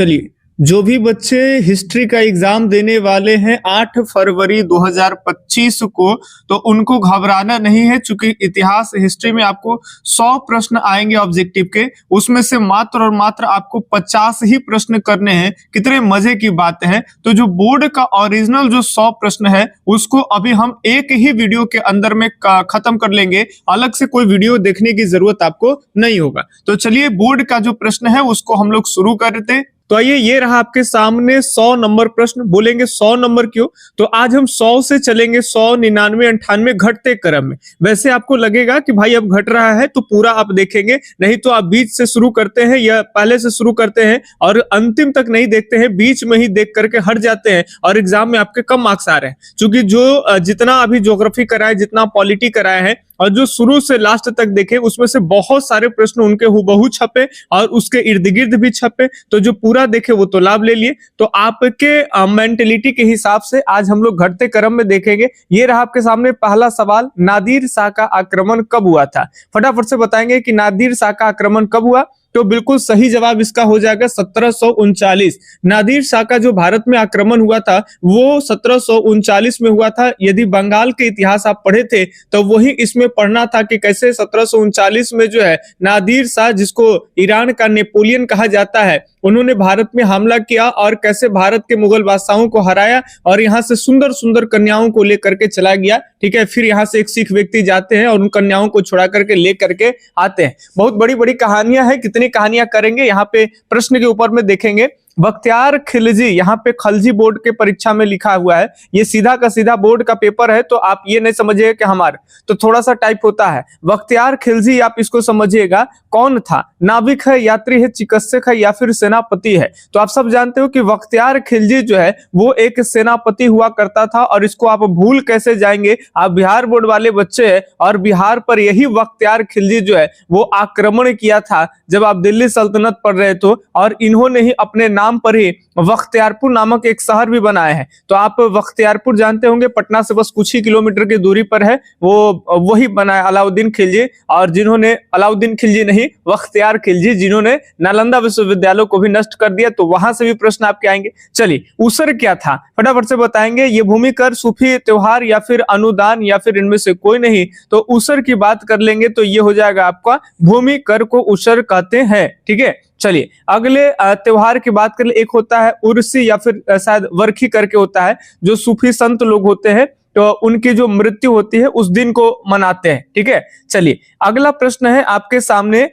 चलिए, जो भी बच्चे हिस्ट्री का एग्जाम देने वाले हैं 8 फरवरी 2025 को, तो उनको घबराना नहीं है, चूंकि इतिहास हिस्ट्री में आपको 100 प्रश्न आएंगे ऑब्जेक्टिव के। उसमें से मात्र और मात्र आपको 50 ही प्रश्न करने हैं। कितने मजे की बात है। तो जो बोर्ड का ओरिजिनल जो 100 प्रश्न है उसको अभी हम एक ही वीडियो के अंदर में खत्म कर लेंगे। अलग से कोई वीडियो देखने की जरूरत आपको नहीं होगा। तो चलिए, बोर्ड का जो प्रश्न है उसको हम लोग शुरू करते हैं। तो आइए, ये रहा आपके सामने 100 नंबर प्रश्न। बोलेंगे 100 नंबर क्यों? तो आज हम 100 से चलेंगे 100, 99, 98 घटते क्रम में। वैसे आपको लगेगा कि भाई अब घट रहा है तो पूरा आप देखेंगे, नहीं तो आप बीच से शुरू करते हैं या पहले से शुरू करते हैं और अंतिम तक नहीं देखते हैं, बीच में ही देख करके हट जाते हैं और एग्जाम में आपके कम मार्क्स आ रहे हैं। क्योंकि जो जितना अभी ज्योग्राफी कराए, जितना पॉलिटी कराया है और जो शुरू से लास्ट तक देखे, उसमें से बहुत सारे प्रश्न उनके हुबहू छपे और उसके इर्द गिर्द भी छपे। तो जो पूरा देखे वो तो लाभ ले लिए। तो आपके मेंटेलिटी के हिसाब से आज हम लोग घटते क्रम में देखेंगे। ये रहा आपके सामने पहला सवाल, नादिर शाह का आक्रमण कब हुआ था? फटाफट से बताएंगे कि नादिर शाह का आक्रमण कब हुआ। तो बिल्कुल सही जवाब इसका हो जाएगा 1739। नादिर शाह का जो भारत में आक्रमण हुआ था वो 1739 में हुआ था। यदि बंगाल के इतिहास आप पढ़े थे तो वही इसमें पढ़ना था कि कैसे 1739 में जो है नादिर शाह, जिसको ईरान का नेपोलियन कहा जाता है, उन्होंने भारत में हमला किया और कैसे भारत के मुगल बादशाहों को हराया और यहाँ से सुंदर सुंदर कन्याओं को लेकर के चला गया। ठीक है, फिर यहाँ से एक सिख व्यक्ति जाते हैं और उन कन्याओं को छुड़ा करके ले करके आते हैं। बहुत बड़ी बड़ी कहानियां हैं। कितनी कहानियां करेंगे यहाँ पे प्रश्न के ऊपर में देखेंगे। बख्तियार खिलजी, यहाँ पे खलजी बोर्ड के परीक्षा में लिखा हुआ है, ये सीधा का सीधा बोर्ड का पेपर है, तो आप ये नहीं समझिएगा कि हमारा, तो थोड़ा सा टाइप होता है। बख्तियार खिलजी आप इसको समझिएगा, कौन था? नाविक है, यात्री है, चिकित्सक है या फिर सेनापति है? तो आप सब जानते हो कि बख्तियार खिलजी जो है वो एक सेनापति हुआ करता था। और इसको आप भूल कैसे जाएंगे? आप बिहार बोर्ड वाले बच्चे हैं और बिहार पर यही बख्तियार खिलजी जो है वो आक्रमण किया था जब आप दिल्ली सल्तनत पढ़ रहे थे। और इन्होंने ही अपने नाम पर ही बख्तियारपुर नामक एक शहर भी बनाया है। तो आप बख्तियारपुर जानते होंगे, पटना से बस कुछ ही किलोमीटर की दूरी पर है। वो वही बनाया अलाउद्दीन खिलजी, और जिन्होंने अलाउद्दीन खिलजी नहीं, बख्तियार खिलजी, जिन्होंने नालंदा विश्वविद्यालय को भी नष्ट कर दिया। तो वहां से भी प्रश्न आपके आएंगे। चलिए, उसर क्या था? फटाफट से बताएंगे। ये भूमि कर, सूफी त्योहार या फिर अनुदान या फिर इनमें से कोई नहीं। तो उसर की बात कर लेंगे तो ये हो जाएगा आपका भूमि कर को उसर कहते हैं। ठीक है, चलिए अगले त्योहार की बात कर ले। एक होता है उर्सी या फिर शायद वर्खी करके होता है, जो सूफी संत लोग होते हैं तो उनकी जो मृत्यु होती है उस दिन को मनाते हैं। ठीक है, चलिए अगला प्रश्न है आपके सामने,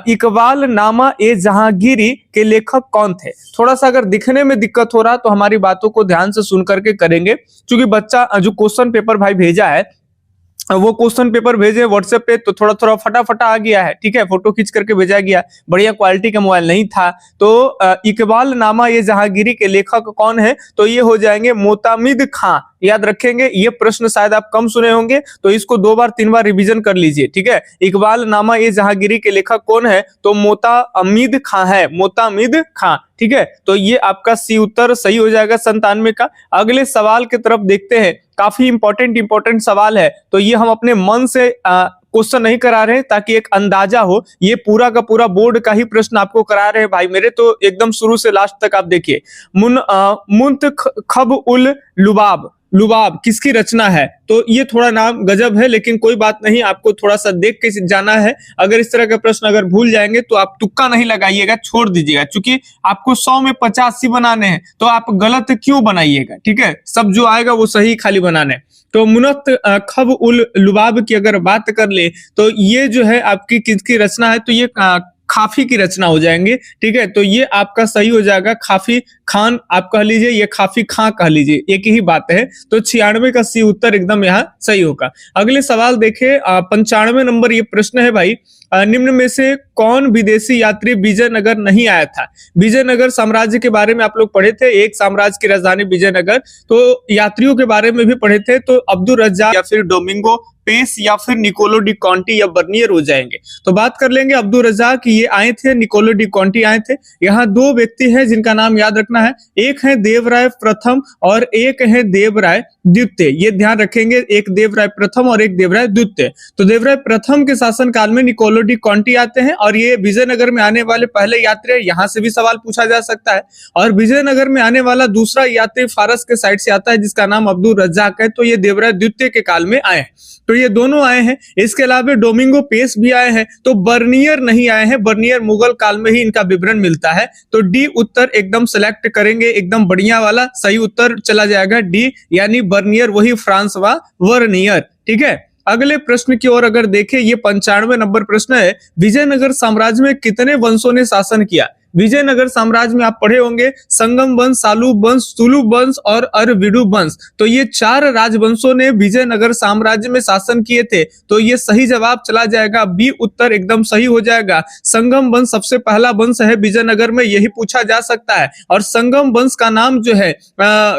इकबाल नामा ए जहांगीरी के लेखक कौन थे? थोड़ा सा अगर दिखने में दिक्कत हो रहा तो हमारी बातों को ध्यान से सुन करके करेंगे, क्योंकि बच्चा जो क्वेश्चन पेपर भाई भेजा है वो क्वेश्चन पेपर भेजे व्हाट्सएप पे तो थोड़ा थोड़ा फटाफटा आ गया है। ठीक है, फोटो खींच करके भेजा गया, बढ़िया क्वालिटी का मोबाइल नहीं था। तो इकबाल नामा ये जहांगीरी के लेखक कौन है? तो ये हो जाएंगे मोतामिद खां। याद रखेंगे, ये प्रश्न शायद आप कम सुने होंगे तो इसको 2 बार 3 बार रिवीजन कर लीजिए। ठीक है, इकबाल नामा ये जहांगीरी के लेखक कौन है? तो मोतामिद खां है, मोतामिद खां। ठीक है, तो ये आपका सी उत्तर सही हो जाएगा 97 का। अगले सवाल की तरफ देखते हैं, काफी इंपॉर्टेंट सवाल है। तो ये हम अपने मन से क्वेश्चन नहीं करा रहे हैं ताकि एक अंदाजा हो, ये पूरा का पूरा बोर्ड का ही प्रश्न आपको करा रहे हैं भाई मेरे। तो एकदम शुरू से लास्ट तक आप देखिए। मुंतखब उल लुबाब, लुबाब किसकी रचना है? तो ये थोड़ा नाम गजब है, लेकिन कोई बात नहीं, आपको थोड़ा सा देख के जाना है। अगर इस तरह का प्रश्न अगर भूल जाएंगे तो आप तुक्का नहीं लगाइएगा, छोड़ दीजिएगा, क्योंकि आपको 100 में 85 बनाने हैं तो आप गलत क्यों बनाइएगा? ठीक है, सब जो आएगा वो सही खाली बनाने। तो मुनतखब उल लुबाब की अगर बात कर ले तो ये जो है आपकी किसकी रचना है? तो ये खाफी की रचना हो जाएंगे। ठीक है, तो ये आपका सही हो जाएगा, खाफी खान आप कह लीजिए, ये खाफी खां कह लीजिए, एक ही बात है। तो 96 का सी उत्तर एकदम यहाँ सही होगा। अगले सवाल देखे, 95 नंबर ये प्रश्न है भाई, निम्न में से कौन विदेशी यात्री विजयनगर नहीं आया था? विजयनगर साम्राज्य के बारे में आप लोग पढ़े थे, एक साम्राज्य की राजधानी विजयनगर। तो यात्रियों के बारे में भी पढ़े थे, तो अब्दुल रज्जाक या फिर डोमिंगो पेस या फिर निकोलो डी कॉन्टी या बर्नियर हो जाएंगे। तो बात कर लेंगे अब्दुल रज्जाक, ये आए थे, निकोलो डी कॉन्टी आए थे। यहाँ दो व्यक्ति हैं जिनका नाम याद रखना है, एक है देवराय प्रथम और एक है देवराय द्वितीय। ये ध्यान रखेंगे, एक देवराय प्रथम और एक देवराय द्वितीय। तो देवराय प्रथम के शासनकाल में निकोलो डी कॉन्टी आते हैं और ये विजयनगर में आने वाले पहले यात्री है। यहाँ से भी सवाल पूछा जा सकता है। और विजयनगर में आने वाला दूसरा यात्री फारस के साइड से आता है जिसका नाम अब्दुल रज्जाक है। तो ये देवराय द्वितीय के काल में आए हैं। तो ये दोनों आए हैं। इसके अलावा डोमिंगो पेस भी आए हैं। तो बर्नियर नहीं आए हैं, बर्नियर मुगल काल में ही इनका विवरण मिलता है। तो डी उत्तर एकदम सेलेक्ट करेंगे, एकदम बढ़िया वाला सही उत्तर चला जाएगा डी, यानी बर्नियर वही फ्रांसवा वर्नियर। ठीक है, अगले प्रश्न की ओर अगर देखें, ये 95 नंबर प्रश्न है। विजयनगर साम्राज्य में कितने वंशों ने शासन किया? विजयनगर साम्राज्य में आप पढ़े होंगे संगम वंश, सालूब वंश, तुलुब वंश और अरविडु वंश। तो ये 4 राजवंशों ने विजयनगर साम्राज्य में शासन किए थे। तो ये सही जवाब चला जाएगा बी उत्तर एकदम सही हो जाएगा। संगम वंश सबसे पहला वंश है विजयनगर में, यही पूछा जा सकता है। और संगम वंश का नाम जो है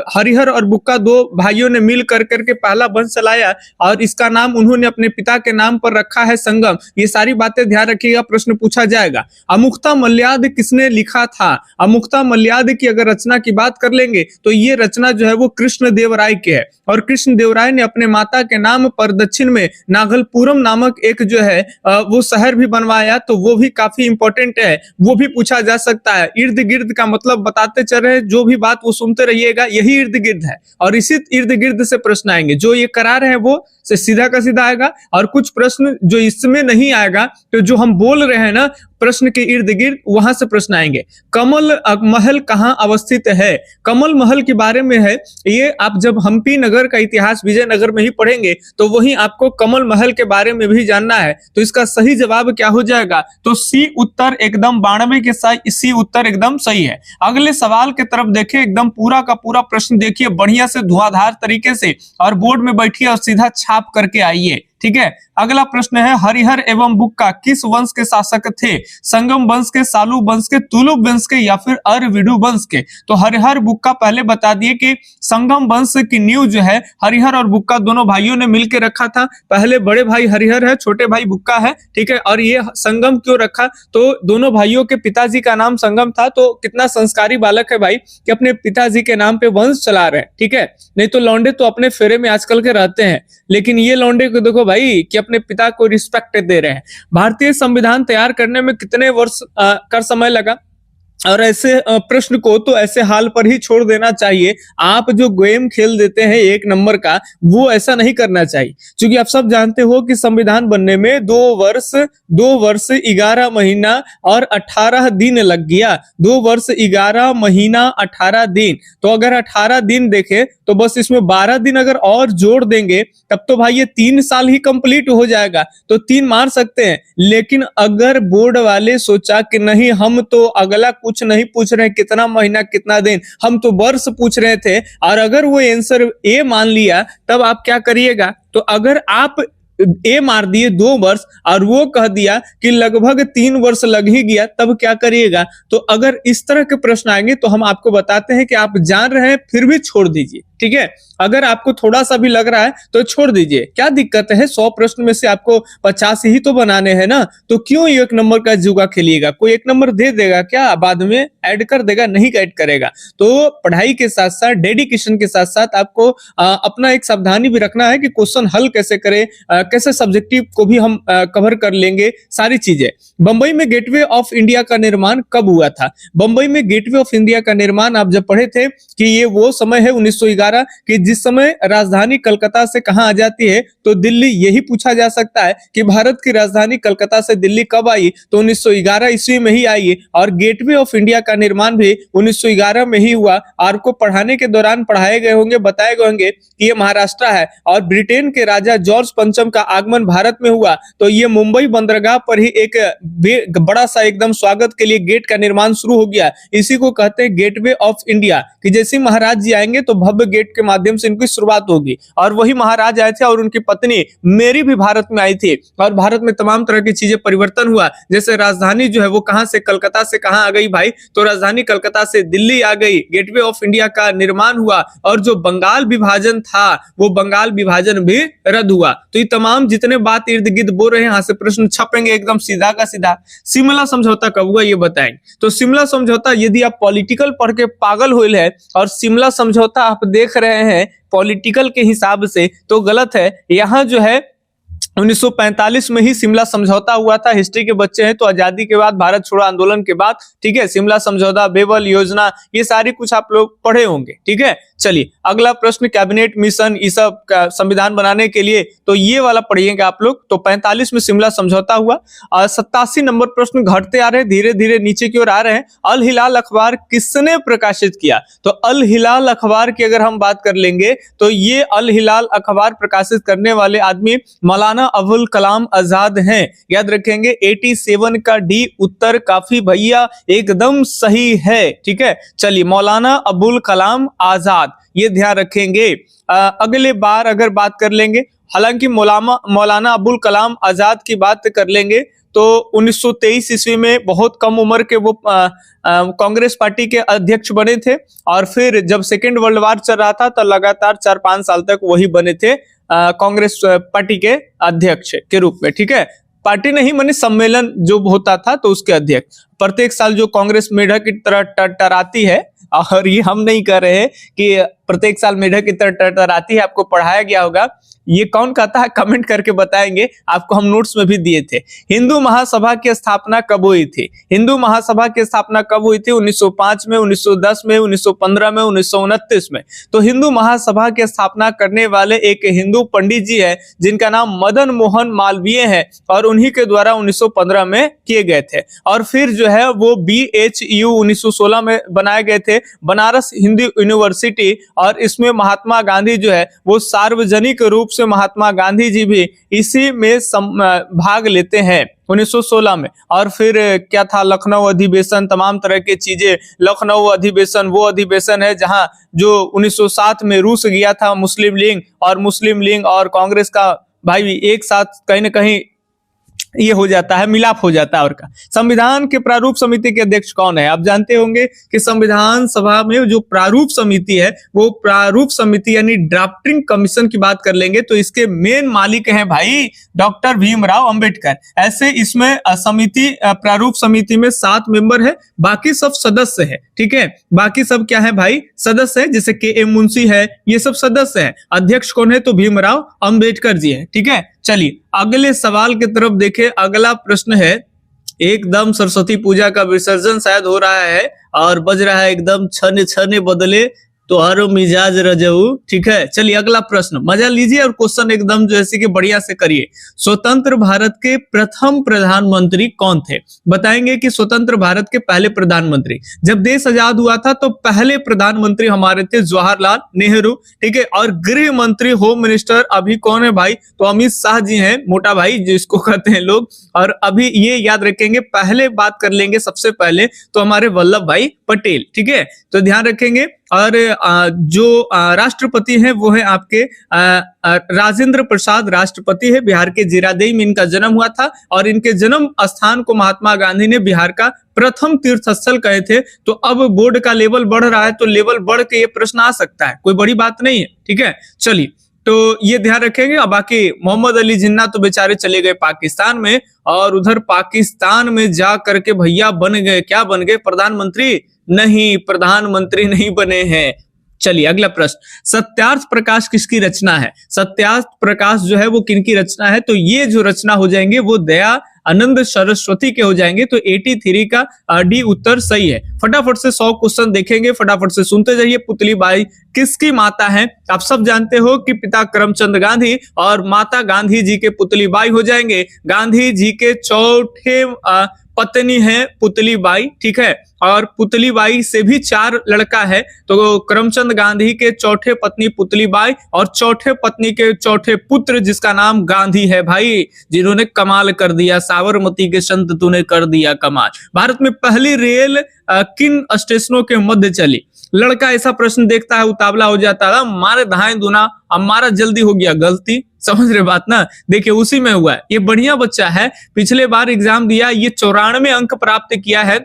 हरिहर और बुक्का दो भाइयों ने मिल करके पहला वंश चलाया और इसका नाम उन्होंने अपने पिता के नाम पर रखा है संगम। ये सारी बातें ध्यान रखिएगा, प्रश्न पूछा जाएगा। अमुक्ता मल्याद किसने लिखा था? अमुक्ता मल्याद की अगर रचना की बात कर लेंगे तो ये रचना जो है वो कृष्ण देवराय की है। और कृष्ण देवराय ने अपने माता के नाम पर दक्षिण में नागलपुरम नामक एक जो है वो शहर भी बनवाया। तो वो भी काफी इंपॉर्टेंट है, वो भी पूछा जा सकता है। इर्द गिर्द का मतलब बताते चल रहे हैं, जो भी बात वो सुनते रहिएगा, यही इर्द गिर्द है और इसी इर्द गिर्द से प्रश्न आएंगे। जो ये करा रहे हैं वो से सीधा का सीधा आएगा और कुछ प्रश्न जो इसमें नहीं आएगा, तो जो हम बोल रहे हैं ना प्रश्न के इर्द गिर्द, वहां से प्रश्न आएंगे। कमल महल कहां अवस्थित है? कमल महल के बारे में है ये, आप जब हम्पी नगर का इतिहास विजयनगर में ही पढ़ेंगे तो वहीं आपको कमल महल के बारे में भी जानना है। तो इसका सही जवाब क्या हो जाएगा? तो सी उत्तर एकदम 92 के साथ सी उत्तर एकदम सही है। अगले सवाल के तरफ देखिए, एकदम पूरा का पूरा प्रश्न देखिए बढ़िया से धुआंधार तरीके से और बोर्ड में बैठिए और सीधा छाप करके आइए। ठीक है, अगला प्रश्न है हरिहर एवं बुक्का किस वंश के शासक थे? संगम वंश के, सालूब वंश के, तुलुब वंश के या फिर अरविडु वंश के? तो हरिहर बुक्का पहले बता दिए कि संगम वंश की नींव जो है हरिहर और बुक्का दोनों भाइयों ने मिलकर रखा था। पहले बड़े भाई हरिहर है, छोटे भाई बुक्का है। ठीक है, और ये संगम क्यों रखा? तो दोनों भाइयों के पिताजी का नाम संगम था। तो कितना संस्कारी बालक है भाई कि अपने पिताजी के नाम पे वंश चला रहे हैं। ठीक है, नहीं तो लौंडे तो अपने फेरे में आजकल के रहते हैं, लेकिन ये लौंडे को देखो भाई कि अपने पिता को रिस्पेक्ट दे रहे हैं। भारतीय संविधान तैयार करने में कितने वर्ष का समय लगा? और ऐसे प्रश्न को तो ऐसे हाल पर ही छोड़ देना चाहिए। आप जो गेम खेल देते हैं 1 नंबर का, वो ऐसा नहीं करना चाहिए, क्योंकि आप सब जानते हो कि संविधान बनने में 2 वर्ष 11 महीना और 18 दिन लग गया। 2 वर्ष 11 महीना 18 दिन। तो अगर 18 दिन देखें तो बस इसमें 12 दिन अगर और जोड़ देंगे तब तो भाई ये 3 साल ही कंप्लीट हो जाएगा। तो 3 मार सकते हैं। लेकिन अगर बोर्ड वाले सोचा कि नहीं, हम तो अगला कुछ नहीं पूछ रहे हैं कितना महीना कितना दिन, हम तो वर्ष पूछ रहे थे, और अगर वो आंसर ए मान लिया तब आप क्या करिएगा? तो अगर आप ए मार दिए 2 वर्ष और वो कह दिया कि लगभग 3 वर्ष लग ही गया, तब क्या करिएगा? तो अगर इस तरह के प्रश्न आएंगे तो हम आपको बताते हैं कि आप जान रहे हैं फिर भी छोड़ दीजिए। ठीक है, अगर आपको थोड़ा सा भी लग रहा है तो छोड़ दीजिए, क्या दिक्कत है? 100 प्रश्न में से आपको 50 ही तो बनाने हैं ना, तो क्यों 1 नंबर का जुआ खेलिएगा? कोई 1 नंबर दे देगा क्या? बाद में ऐड कर देगा? नहीं ऐड करेगा। तो पढ़ाई के साथ साथ, डेडिकेशन के साथ साथ आपको अपना एक सावधानी भी रखना है कि क्वेश्चन हल कैसे करें, कैसे सब्जेक्टिव को भी हम कवर कर लेंगे, सारी चीजें। बंबई में गेटवे ऑफ इंडिया का निर्माण कब हुआ था? बंबई में गेटवे ऑफ इंडिया का निर्माण आप जब पढ़े थे कि ये वो समय है 1911 कि जिस समय राजधानी कलकत्ता से कहां आ जाती है तो दिल्ली। यही पूछा जा सकता है कि भारत की राजधानी कलकत्ता से दिल्ली कब आई? तो 1911 ईस्वी में ही आई। और गेटवे ऑफ इंडिया का निर्माण भी 1911 में ही हुआ। आपको पढ़ाने के दौरान पढ़ाए गए होंगे, बताए गए होंगे कि ये महाराष्ट्र है और ब्रिटेन के राजा जॉर्ज पंचम का आगमन भारत में हुआ। तो ये मुंबई बंदरगाह पर ही एक बड़ा सा एकदम स्वागत के लिए गेट का निर्माण शुरू हो गया। इसी को कहते हैं गेटवे ऑफ इंडिया, कि जैसे महाराज जी आएंगे तो भव्य गेट के माध्यम से इनकी शुरुआत होगी। और वही महाराज आए थे और उनकी पत्नी मेरी भी भारत में आई थी और भारत में तमाम तरह की चीजें परिवर्तन हुआ। जैसे राजधानी जो है वो कहां से, कलकत्ता से कहां आ गई भाई, तो राजधानी कलकत्ता से दिल्ली आ गई। गेटवे ऑफ इंडिया का निर्माण हुआ और जो बंगाल विभाजन था वो बंगाल विभाजन भी रद्द हुआ। तो ये तमाम जितने बात इर्द गिर्द बोल रहे हैं, यहां से प्रश्न छपेंगे एकदम सीधा का सीधा। शिमला समझौता कब हुआ ये बताएंगे। तो शिमला समझौता, यदि आप पॉलिटिकल पढ़ के पागल हुए है और शिमला समझौता आप देख रहे हैं पॉलिटिकल के हिसाब से, तो गलत है। यहां जो है 1945 में ही शिमला समझौता हुआ था। हिस्ट्री के बच्चे हैं तो आजादी के बाद, भारत छोड़ो आंदोलन के बाद, ठीक है, शिमला समझौता, बेबल योजना, ये सारी कुछ आप लोग पढ़े होंगे, ठीक है। चलिए अगला प्रश्न, कैबिनेट मिशन, ये सब का संविधान बनाने के लिए, तो ये वाला पढ़िएगा आप लोग। तो 45 में शिमला समझौता हुआ। और 87 नंबर प्रश्न, घटते आ रहे हैं, धीरे धीरे नीचे की ओर आ रहे हैं। अल हिलाल अखबार किसने प्रकाशित किया? तो अल हिलाल अखबार की अगर हम बात कर लेंगे तो ये अल हिलाल अखबार प्रकाशित करने वाले आदमी मौलाना अबुल कलाम आजाद हैं। याद रखेंगे 87 का डी उत्तर काफी भैया एकदम सही है, ठीक है। चलिए मौलाना अबुल कलाम आजाद, ये ध्यान रखेंगे। अगले बार अगर बात कर लेंगे, हालांकि मौलाना अबुल कलाम आजाद की बात कर लेंगे तो 1923 ईस्वी में बहुत कम उम्र के वो कांग्रेस पार्टी के अध्यक्ष बने थे। और फिर जब सेकेंड वर्ल्ड वॉर चल रहा था तो लगातार 4-5 साल तक वही बने थे कांग्रेस पार्टी के अध्यक्ष के रूप में, ठीक है। पार्टी नहीं माने सम्मेलन जो होता था तो उसके अध्यक्ष। प्रत्येक साल जो कांग्रेस मेढक की तरह टरटराती है, और ये हम नहीं कर रहे हैं कि प्रत्येक साल मेढक की तरह टरटराती है, आपको पढ़ाया गया होगा। ये कौन कहता है कमेंट करके बताएंगे, आपको हम नोट्स में भी दिए थे। हिंदू महासभा की स्थापना कब हुई थी? हिंदू महासभा की स्थापना कब हुई थी? 1905 में, 1910 में, 1915 में, 1929 में। तो हिंदू महासभा की स्थापना करने वाले एक हिंदू पंडित जी है जिनका नाम मदन मोहन मालवीय है और उन्हीं के द्वारा 1915 में किए गए थे। और फिर जो है वो BHU 1916 में बनाए गए थे, बनारस हिंदू यूनिवर्सिटी। और इसमें महात्मा गांधी जो है वो सार्वजनिक रूप से महात्मा गांधी जी भी इसी में भाग लेते हैं 1916 में। और फिर क्या था, लखनऊ अधिवेशन, तमाम तरह की चीजें। लखनऊ अधिवेशन वो अधिवेशन है जहां जो 1907 में रूस गया था मुस्लिम लीग और कांग्रेस का भाई एक साथ कहीं ना कहीं ये हो जाता है, मिलाप हो जाता है। और का संविधान के प्रारूप समिति के अध्यक्ष कौन है? आप जानते होंगे कि संविधान सभा में जो प्रारूप समिति है वो प्रारूप समिति यानी ड्राफ्टिंग कमीशन की बात कर लेंगे तो इसके मेन मालिक हैं भाई डॉक्टर भीमराव अंबेडकर। ऐसे इसमें समिति, प्रारूप समिति में 7 मेंबर है, बाकी सब सदस्य है, ठीक है। बाकी सब क्या है भाई? सदस्य है, जैसे KM मुंशी है, ये सब सदस्य है। अध्यक्ष कौन है? तो भीमराव अंबेडकर जी है, ठीक है। चलिए अगले सवाल की तरफ देखें। अगला प्रश्न है, एकदम सरस्वती पूजा का विसर्जन शायद हो रहा है और बज रहा है एकदम छने छने बदले तो हरो मिजाज रजऊ, ठीक है। चलिए अगला प्रश्न मजा लीजिए और क्वेश्चन एकदम जैसे कि बढ़िया से करिए। स्वतंत्र भारत के प्रथम प्रधानमंत्री कौन थे? बताएंगे कि स्वतंत्र भारत के पहले प्रधानमंत्री, जब देश आजाद हुआ था तो पहले प्रधानमंत्री हमारे थे जवाहरलाल नेहरू, ठीक है। और गृह मंत्री, होम मिनिस्टर अभी कौन है भाई? तो अमित शाह जी हैं, मोटा भाई जिसको कहते हैं लोग। और अभी ये याद रखेंगे, पहले बात कर लेंगे सबसे पहले तो हमारे वल्लभ भाई पटेल, ठीक है। तो ध्यान रखेंगे। और जो राष्ट्रपति हैं वो है आपके राजेंद्र प्रसाद राष्ट्रपति है। बिहार के जीरादेई में इनका जन्म हुआ था और इनके जन्म स्थान को महात्मा गांधी ने बिहार का प्रथम तीर्थ स्थल कहे थे। तो अब बोर्ड का लेवल बढ़ रहा है तो लेवल बढ़ के ये प्रश्न आ सकता है, कोई बड़ी बात नहीं है, ठीक है। चलिए तो ये ध्यान रखेंगे। अब बाकी मोहम्मद अली जिन्ना तो बेचारे चले गए पाकिस्तान में और उधर पाकिस्तान में जा करके भैया बन गए, क्या बन गए? प्रधानमंत्री नहीं, प्रधानमंत्री नहीं बने हैं। चलिए अगला प्रश्न, सत्यार्थ प्रकाश किसकी रचना है? सत्यार्थ प्रकाश जो है वो किनकी रचना है? तो ये जो रचना हो जाएंगे वो दया आनंद सरस्वती के हो जाएंगे। तो 83 का डी उत्तर सही है। फटाफट से 100 क्वेश्चन देखेंगे, फटाफट से सुनते जाइए। पुतली बाई किसकी माता है? आप सब जानते हो कि पिता करमचंद गांधी और माता गांधी जी के पुतली बाई हो जाएंगे। गांधी जी के चौथे पत्नी है पुतली बाई, ठीक है। और पुतलीबाई से भी 4 लड़का है। तो करमचंद गांधी के चौथे पत्नी पुतलीबाई और चौथे पत्नी के चौथे पुत्र जिसका नाम गांधी है भाई, जिन्होंने कमाल कर दिया। साबरमती के संत तूने कर दिया कमाल। भारत में पहली रेल किन स्टेशनों के मध्य चली? लड़का ऐसा प्रश्न देखता है उतावला हो जाता है, मारे धाए दुना, हमारा जल्दी हो गया गलती। समझ रहे बात ना? देखिए उसी में हुआ है। ये बढ़िया बच्चा है, पिछले बार एग्जाम दिया, ये 94 अंक प्राप्त किया है।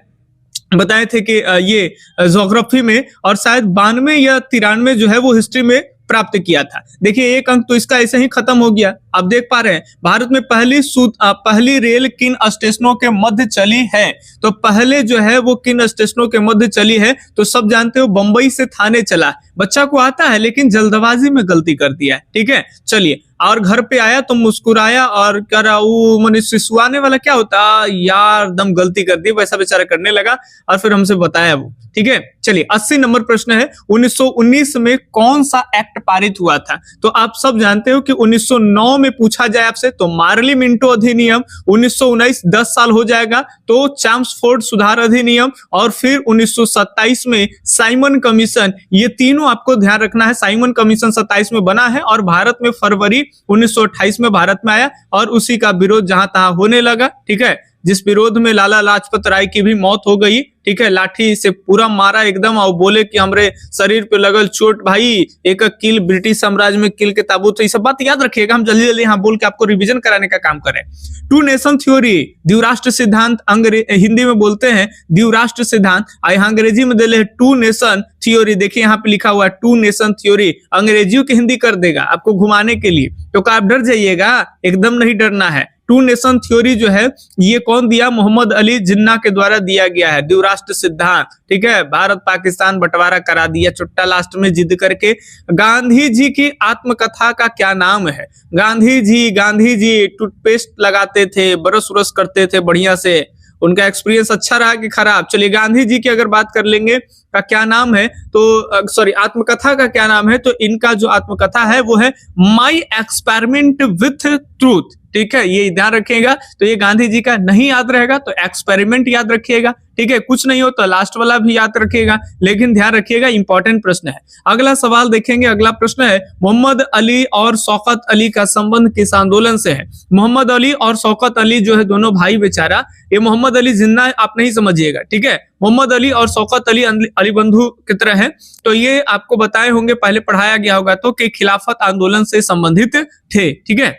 बताए थे कि ये ज्योग्राफी में, और शायद 92 या 93 जो है वो हिस्ट्री में प्राप्त किया था। देखिए 1 अंक तो इसका ऐसे ही खत्म हो गया। आप देख पा रहे हैं भारत में पहली रेल किन स्टेशनों के मध्य चली है? तो पहले जो है वो किन स्टेशनों के मध्य चली है? तो सब जानते हो बंबई से थाने चला। बच्चा को आता है लेकिन जल्दबाजी में गलती कर दिया है। ठीक है, चलिए। और घर पे आया तो मुस्कुराया और कह रहा वो मैंने सिसुआने वाला क्या होता यार, दम गलती कर दी, वैसा बेचारा करने लगा और फिर हमसे बताया वो। ठीक है, चलिए 80 नंबर प्रश्न है, 1919 में कौन सा एक्ट पारित हुआ था? तो आप सब जानते हो कि 1909 में पूछा जाए आपसे तो मार्ली मिंटो अधिनियम, 1919 10 साल हो जाएगा तो चैम्सफोर्ड सुधार अधिनियम, और फिर 1927 में साइमन कमीशन। ये तीनों आपको ध्यान रखना है। साइमन कमीशन 27 में बना है और भारत में फरवरी 1928 में भारत में आया, और उसी का विरोध जहां तहां होने लगा। ठीक है, जिस विरोध में लाला लाजपत राय की भी मौत हो गई। ठीक है, लाठी से पूरा मारा एकदम, और बोले कि हमरे शरीर पे लगल चोट भाई, एक किल ब्रिटिश साम्राज्य में किल के ताबूत। तो ये सब बात याद रखिएगा, हम जल्दी जल्दी यहाँ बोल के आपको रिवीजन कराने का काम करें। टू नेशन थ्योरी, द्विराष्ट्र सिद्धांत, हिंदी में बोलते हैं द्विराष्ट्र सिद्धांत, यहाँ अंग्रेजी में दे टू नेशन थ्योरी। देखिए यहाँ पे लिखा हुआ है टू नेशन थ्योरी, अंग्रेजियों की हिंदी कर देगा आपको घुमाने के लिए, तो आप डर जाइएगा, एकदम नहीं डरना है। टू नेशन थ्योरी जो है ये कौन दिया? मोहम्मद अली जिन्ना के द्वारा दिया गया है, द्विराष्ट्र सिद्धांत। ठीक है, भारत पाकिस्तान बंटवारा करा दिया चुट्टा लास्ट में जिद करके। गांधी जी की आत्मकथा का क्या नाम है? गांधी जी टूथपेस्ट लगाते थे, ब्रश व्रश करते थे बढ़िया से, उनका एक्सपीरियंस अच्छा रहा कि खराब? चलिए गांधी जी की अगर बात कर लेंगे का क्या नाम है, तो सॉरी आत्मकथा का क्या नाम है, तो इनका जो आत्मकथा है वो है माई एक्सपेरिमेंट विथ ट्रूथ। ठीक है, ये ध्यान रखिएगा। तो ये गांधी जी का नहीं याद रहेगा तो एक्सपेरिमेंट याद रखिएगा। ठीक है, कुछ नहीं हो तो लास्ट वाला भी याद रखिएगा, लेकिन ध्यान रखिएगा इंपॉर्टेंट प्रश्न है। अगला सवाल देखेंगे, अगला प्रश्न है मोहम्मद अली और शौकत अली का संबंध किस आंदोलन से है? मोहम्मद अली और शौकत अली जो है दोनों भाई बेचारा, ये मोहम्मद अली जिन्ना आप नहीं समझिएगा। ठीक है, मोहम्मद अली और शौकत अली बंधु की तरह है, तो ये आपको बताए होंगे, पहले पढ़ाया गया होगा तो, कि खिलाफत आंदोलन से संबंधित थे। ठीक है,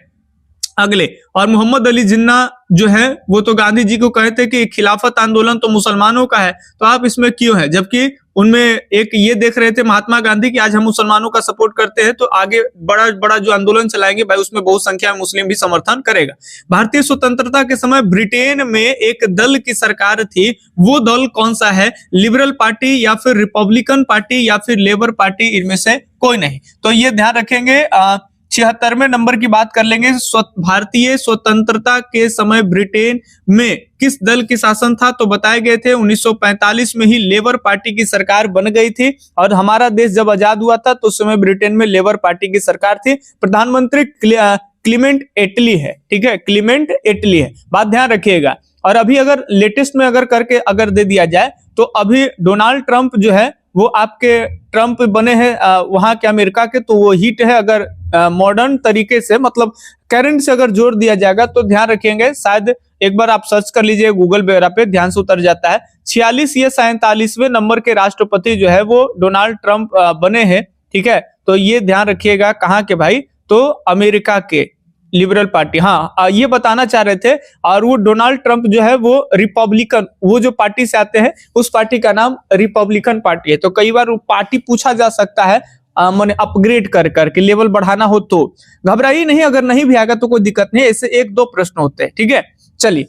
अगले, और मोहम्मद अली जिन्ना जो है वो तो गांधी जी को कहते कि खिलाफत आंदोलन तो मुसलमानों का है, तो आप इसमें क्यों है? जबकि उनमें एक ये देख रहे थे महात्मा गांधी कि आज हम मुसलमानों का सपोर्ट करते हैं तो आगे बड़ा बड़ा जो आंदोलन चलाएंगे भाई उसमें बहुत संख्या में मुस्लिम भी समर्थन करेगा। भारतीय स्वतंत्रता के समय ब्रिटेन में एक दल की सरकार थी, वो दल कौन सा है? लिबरल पार्टी या फिर रिपब्लिकन पार्टी या फिर लेबर पार्टी, इनमें से कोई नहीं। तो ये ध्यान रखेंगे। 76वें नंबर की बात कर लेंगे, भारतीय स्वतंत्रता के समय ब्रिटेन में किस दल की शासन था? तो बताए गए थे 1945 में ही लेबर पार्टी की सरकार बन गई थी, और हमारा देश जब आजाद हुआ था तो उस समय ब्रिटेन में लेबर पार्टी की सरकार थी। प्रधानमंत्री क्लीमेंट एटली है। ठीक है, क्लीमेंट एटली है, बात ध्यान रखिएगा। और अभी अगर लेटेस्ट में अगर करके अगर दे दिया जाए तो अभी डोनाल्ड ट्रंप जो है वो आपके ट्रंप बने हैं वहां के अमेरिका के, तो वो हिट है। अगर मॉडर्न तरीके से मतलब करंट से अगर जोड़ दिया जाएगा तो ध्यान रखेंगे, शायद एक बार आप सर्च कर लीजिए गूगल वगैरह पे, ध्यान से उतर जाता है। 46 या 47वें नंबर के राष्ट्रपति जो है वो डोनाल्ड ट्रंप बने हैं। ठीक है, तो ये ध्यान रखिएगा, कहाँ के भाई? तो अमेरिका के लिबरल पार्टी। हाँ, ये बताना चाह रहे थे। और वो डोनाल्ड ट्रंप जो है वो रिपब्लिकन, वो जो पार्टी से आते हैं उस पार्टी का नाम रिपब्लिकन पार्टी है। तो कई बार वो पार्टी पूछा जा सकता है, मैंने अपग्रेड कर करके लेवल बढ़ाना हो तो। घबराइए नहीं, अगर नहीं भी आएगा तो कोई दिक्कत नहीं, ऐसे 1-2 प्रश्न होते हैं। ठीक है, चलिए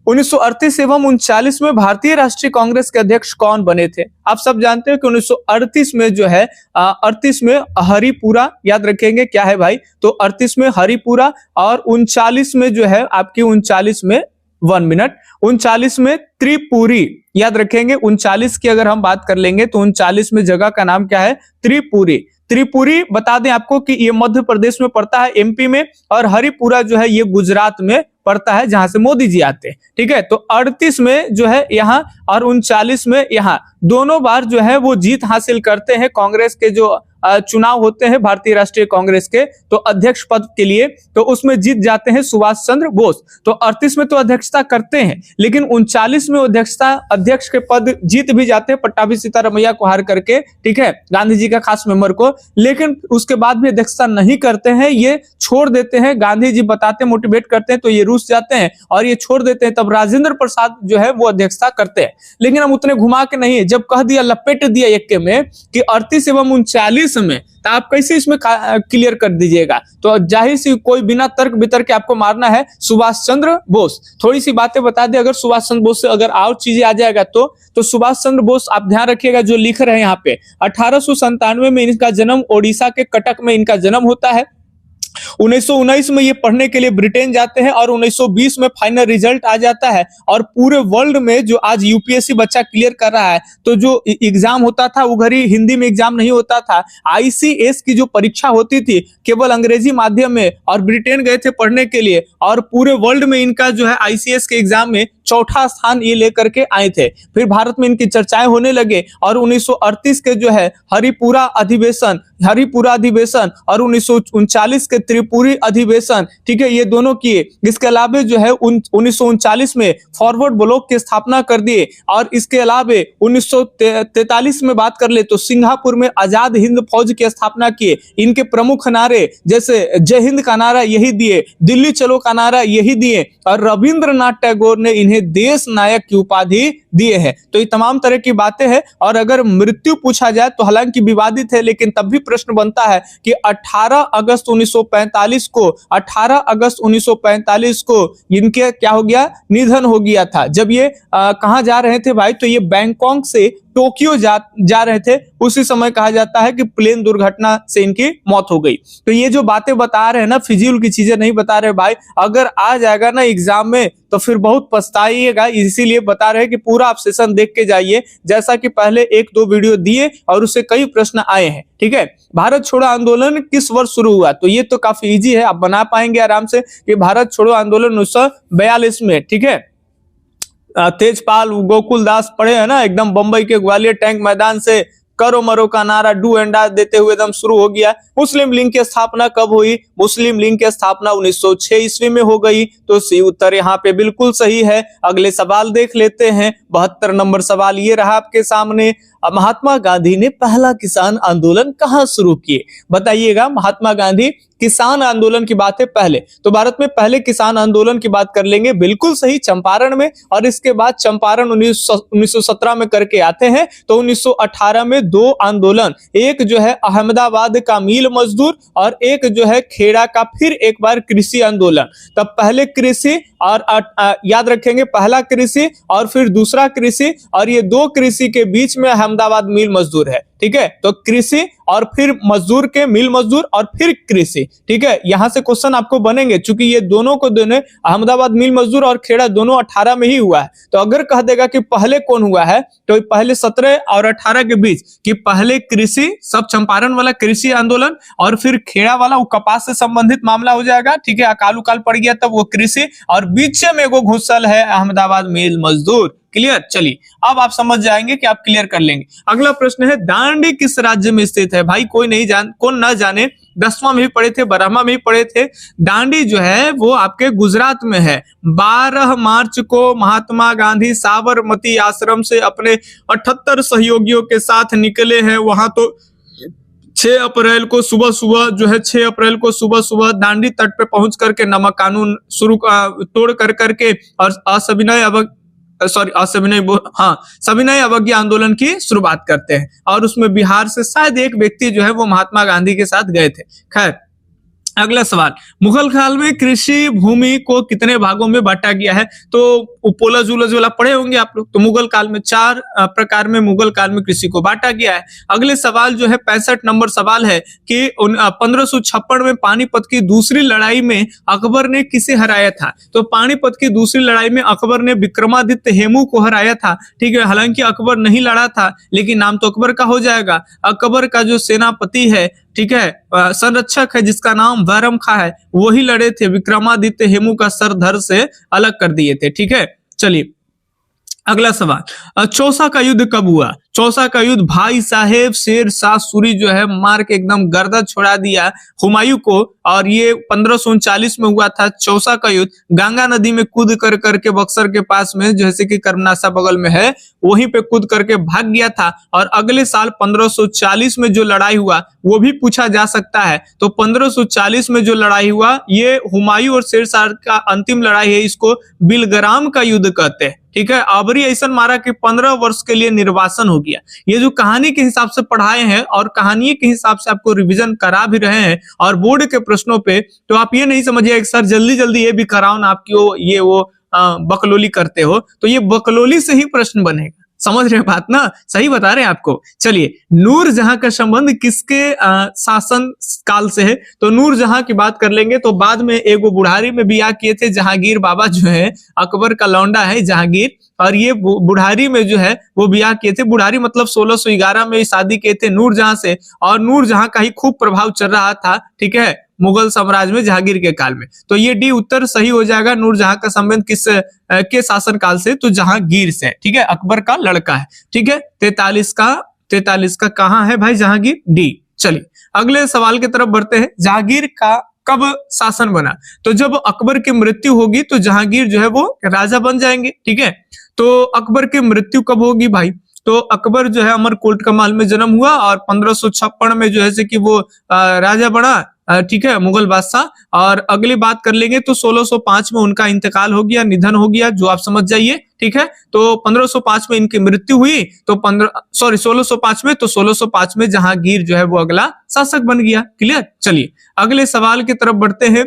1938 एवं 1939 में भारतीय राष्ट्रीय कांग्रेस के अध्यक्ष कौन बने थे? आप सब जानते हो कि 1938 में जो है 38 में हरिपुरा, याद रखेंगे क्या है भाई? तो 38 में हरिपुरा, और 39 में जो है आपकी 39 में 1 मिनट, 39 में त्रिपुरी, याद रखेंगे। 39 की अगर हम बात कर लेंगे तो 39 में जगह का नाम क्या है? त्रिपुरी। त्रिपुरी बता दें आपको कि ये मध्य प्रदेश में पड़ता है, एमपी में, और हरिपुरा जो है ये गुजरात में पड़ता है जहां से मोदी जी आते हैं, ठीक है। तो 38 में जो है यहाँ और 39 में यहाँ, दोनों बार जो है वो जीत हासिल करते हैं कांग्रेस के जो चुनाव होते हैं भारतीय राष्ट्रीय कांग्रेस के, तो अध्यक्ष पद के लिए, तो उसमें जीत जाते हैं सुभाष चंद्र बोस। तो 38 में तो अध्यक्षता करते हैं, लेकिन 39 में अध्यक्ष के पद जीत भी जाते हैं पट्टाभी सीतारमैया को हार करके, ठीक है, गांधी जी का खास मेंबर को। लेकिन उसके बाद भी अध्यक्षता नहीं करते हैं, ये छोड़ देते हैं। गांधी जी बताते मोटिवेट करते हैं तो ये रूस जाते हैं और ये छोड़ देते हैं। तब राजेंद्र प्रसाद जो है वो अध्यक्षता करते हैं। लेकिन हम उतने घुमा के नहीं, जब कह दिया, लपेट दिया एक में कि 38 एवं 39 में, तो आप कैसे इसमें क्लियर कर दीजिएगा? तो जाहिर सी कोई बिना तर्क बितर्क के आपको मारना है सुभाष चंद्र बोस। थोड़ी सी बातें बता दे, अगर सुभाष चंद्र बोस से अगर और चीजें आ जाएगा तो सुभाष चंद्र बोस, आप ध्यान रखिएगा जो लिख रहे हैं यहाँ पे, 1897 में इनका जन्म ओडिशा के कटक में इनका जन्म होता है। 1919 में ये पढ़ने के लिए ब्रिटेन जाते हैं और 1920 में फाइनल रिजल्ट आ जाता है। और पूरे वर्ल्ड में जो आज यूपीएससी बच्चा क्लियर कर रहा है, तो जो एग्जाम होता था वो घड़ी हिंदी में एग्जाम नहीं होता था। आईसीएस की जो परीक्षा होती थी केवल अंग्रेजी माध्यम में, और ब्रिटेन गए थे पढ़ने के लिए, और पूरे वर्ल्ड में इनका जो है आईसीएस के एग्जाम में चौथा स्थान ये लेकर के आए थे। फिर भारत में इनकी चर्चाएं होने लगे और 1938 के जो है हरिपुरा अधिवेशन और 1939 के त्रिपुरी अधिवेशन, ठीक है, ये दोनों किए। इसके अलावा जो है 1939 में फॉरवर्ड ब्लॉक की स्थापना कर दिए। और इसके अलावा 1943 में बात कर ले तो सिंगापुर में आजाद हिंद फौज की स्थापना किए। इनके प्रमुख नारे जैसे जय हिंद का नारा यही दिए, दिल्ली चलो का नारा यही दिए, और रविंद्रनाथ टैगोर ने इन्हें देश नायक की उपाधि दिए हैं। तो ये तमाम तरह की बातें हैं। और अगर मृत्यु पूछा जाए तो हालांकि विवादित है, लेकिन तब भी प्रश्न बनता है कि 18 अगस्त 1945 को इनके क्या हो गया, निधन हो गया था। जब ये कहां जा रहे थे भाई, तो ये बैंकॉक से टोक्यो जा रहे थे। उसी समय कहा जाता है कि प्लेन दुर्घटना से इनकी मौत हो गई। तो ये जो बातें बता रहे हैं ना, फिजूल की चीजें नहीं बता रहे भाई। अगर आ जाएगा ना एग्जाम में तो फिर बहुत पछताइएगा। इसीलिए बता रहे हैं कि पूरा आप सेशन देख के जाइए, जैसा कि पहले 1-2 वीडियो दिए और उससे कई प्रश्न आए हैं, ठीक है। भारत छोड़ो आंदोलन किस वर्ष शुरू हुआ? तो ये तो काफी इजी है, आप बना पाएंगे आराम से कि भारत छोड़ो आंदोलन 1942 में, ठीक है। तेजपाल गोकुल दास पढ़े है ना, एकदम बंबई के ग्वालियर टैंक मैदान से करो मरो का नारा डू एंड डाई देते हुए एकदम शुरू हो गया। मुस्लिम लीग की स्थापना कब हुई? मुस्लिम लीग की स्थापना 1906 ईस्वी में हो गई। तो सी उत्तर यहाँ पे बिल्कुल सही है। अगले सवाल देख लेते हैं। 72 नंबर सवाल ये रहा आपके सामने। महात्मा गांधी ने पहला किसान आंदोलन कहाँ शुरू किए? बताइएगा। महात्मा गांधी किसान आंदोलन की बात है पहले, तो भारत में पहले किसान आंदोलन की बात कर लेंगे। बिल्कुल सही, चंपारण में। और इसके बाद चंपारण 1917 में करके आते हैं। तो 1918 में 2 आंदोलन, एक जो है अहमदाबाद का मील मजदूर और एक जो है खेड़ा का फिर एक बार कृषि आंदोलन। तब पहले कृषि और याद रखेंगे, पहला कृषि और फिर दूसरा कृषि, और ये 2 कृषि के बीच में अहमदाबाद मिल मजदूर है, ठीक है। तो कृषि और फिर मजदूर के मिल मजदूर और फिर कृषि, ठीक है। यहां से क्वेश्चन आपको बनेंगे, चूंकि ये दोनों अहमदाबाद मिल मजदूर और खेड़ा दोनों 18 में ही हुआ है। तो अगर कह देगा कि पहले कौन हुआ है, तो पहले 17 और 18 के बीच कि पहले कृषि, सब चंपारण वाला कृषि आंदोलन, और फिर खेड़ा वाला वो कपास से संबंधित मामला हो जाएगा, ठीक है। अकाल उकाल पड़ गया तब वो कृषि, और बीच में एगो घुसल है अहमदाबाद मिल मजदूर। क्लियर? चलिए अब आप समझ जाएंगे कि आप क्लियर कर लेंगे। अगला प्रश्न है, दांडी किस राज्य में स्थित है? भाई कौन ना जाने, 10वां में भी पढ़े थे, 12वां में भी पढ़े थे। दांडी जो है वो आपके गुजरात में है। 12 मार्च को महात्मा गांधी साबरमती आश्रम से अपने 78 सहयोगियों के साथ निकले हैं। वहां तो 6 अप्रैल को सुबह सुबह दांडी तट पे पहुंच करके नमक कानून तोड़ करके और सविनय अवज्ञा आंदोलन की शुरुआत करते हैं। और उसमें बिहार से शायद एक व्यक्ति जो है वो महात्मा गांधी के साथ गए थे। खैर, अगला सवाल, मुगल काल में कृषि भूमि को कितने भागों में बांटा गया है? तो पोलज उलज वाला पढ़े होंगे आप लोग। तो मुगल काल में 4 प्रकार में मुगल काल में कृषि को बांटा गया है। अगले सवाल जो है 65 नंबर सवाल है कि 1556 में पानीपत की दूसरी लड़ाई में अकबर ने किसे हराया था? तो पानीपत की दूसरी लड़ाई में अकबर ने विक्रमादित्य हेमू को हराया था, ठीक है। हालांकि अकबर नहीं लड़ा था, लेकिन नाम तो अकबर का हो जाएगा। अकबर का जो सेनापति है ठीक है, संरक्षक है जिसका नाम बैरम खां है, वही लड़े थे, विक्रमादित्य हेमू का सर धड़ से अलग कर दिए थे। ठीक है, चलिए अगला सवाल, चौसा का युद्ध कब हुआ? चौसा का युद्ध भाई साहेब शेर शाह सूरी जो है मार के एकदम गर्दन छोड़ा दिया हुमायूं को, और ये 1539 में हुआ था चौसा का युद्ध। गंगा नदी में कूद कर करके बक्सर के पास में, जैसे कि कर्मनाशा बगल में है, वहीं पे कूद करके भाग गया था। और अगले साल 1540 में जो लड़ाई हुआ वो भी पूछा जा सकता है। तो 1540 में जो लड़ाई हुआ ये हुमायूं और शेर शाह का अंतिम लड़ाई है, इसको बिलग्राम का युद्ध कहते हैं। ठीक है, अबरी ऐसा मारा कि 15 वर्ष के लिए निर्वासन हो गया। ये जो कहानी के हिसाब से पढ़ाए हैं और कहानी के हिसाब से आपको रिवीजन करा भी रहे हैं और बोर्ड के प्रश्नों पे, तो आप ये नहीं समझिए कि सर जल्दी जल्दी ये भी कराओ ना, आपकी ये वो बकलोली करते हो, तो ये बकलोली से ही प्रश्न बनेगा। समझ रहे हैं बात ना, सही बता रहे हैं आपको। चलिए, नूरजहां का संबंध किसके शासन काल से है? तो नूरजहां की बात कर लेंगे तो बाद में एगो बुढ़ारी में बियाह किए थे जहांगीर बाबा जो है, अकबर का लौंडा है जहांगीर, और ये बुढ़ारी में जो है वो बियाह किए थे। बुढ़ारी मतलब 1611 में शादी किए थे नूरजहां से, और नूरजहां का ही खूब प्रभाव चल रहा था। ठीक है, मुगल साम्राज्य में जहांगीर के काल में। तो ये डी उत्तर सही हो जाएगा। नूरजहां का संबंध किस के शासन काल से? तो जहांगीर से। ठीक है, अकबर का लड़का है। ठीक है, 43 का कहां है भाई जहांगीर? डी। चलिए अगले सवाल की तरफ बढ़ते हैं। जहांगीर का कब शासन बना? तो जब अकबर की मृत्यु होगी तो जहांगीर जो है वो राजा बन जाएंगे। ठीक है, तो अकबर की मृत्यु कब होगी भाई? तो अकबर जो है अमरकोट का महल में जन्म हुआ और 1556 में जो है कि वो राजा बना। ठीक है, मुगल बादशाह। और अगली बात कर लेंगे तो 1605 में उनका इंतकाल हो गया, निधन हो गया, जो आप समझ जाइए। ठीक है, तो 1505 में इनकी मृत्यु हुई, तो 1605 में, तो 1605 में जहांगीर जो है वो अगला शासक बन गया। क्लियर? चलिए अगले सवाल की तरफ बढ़ते हैं।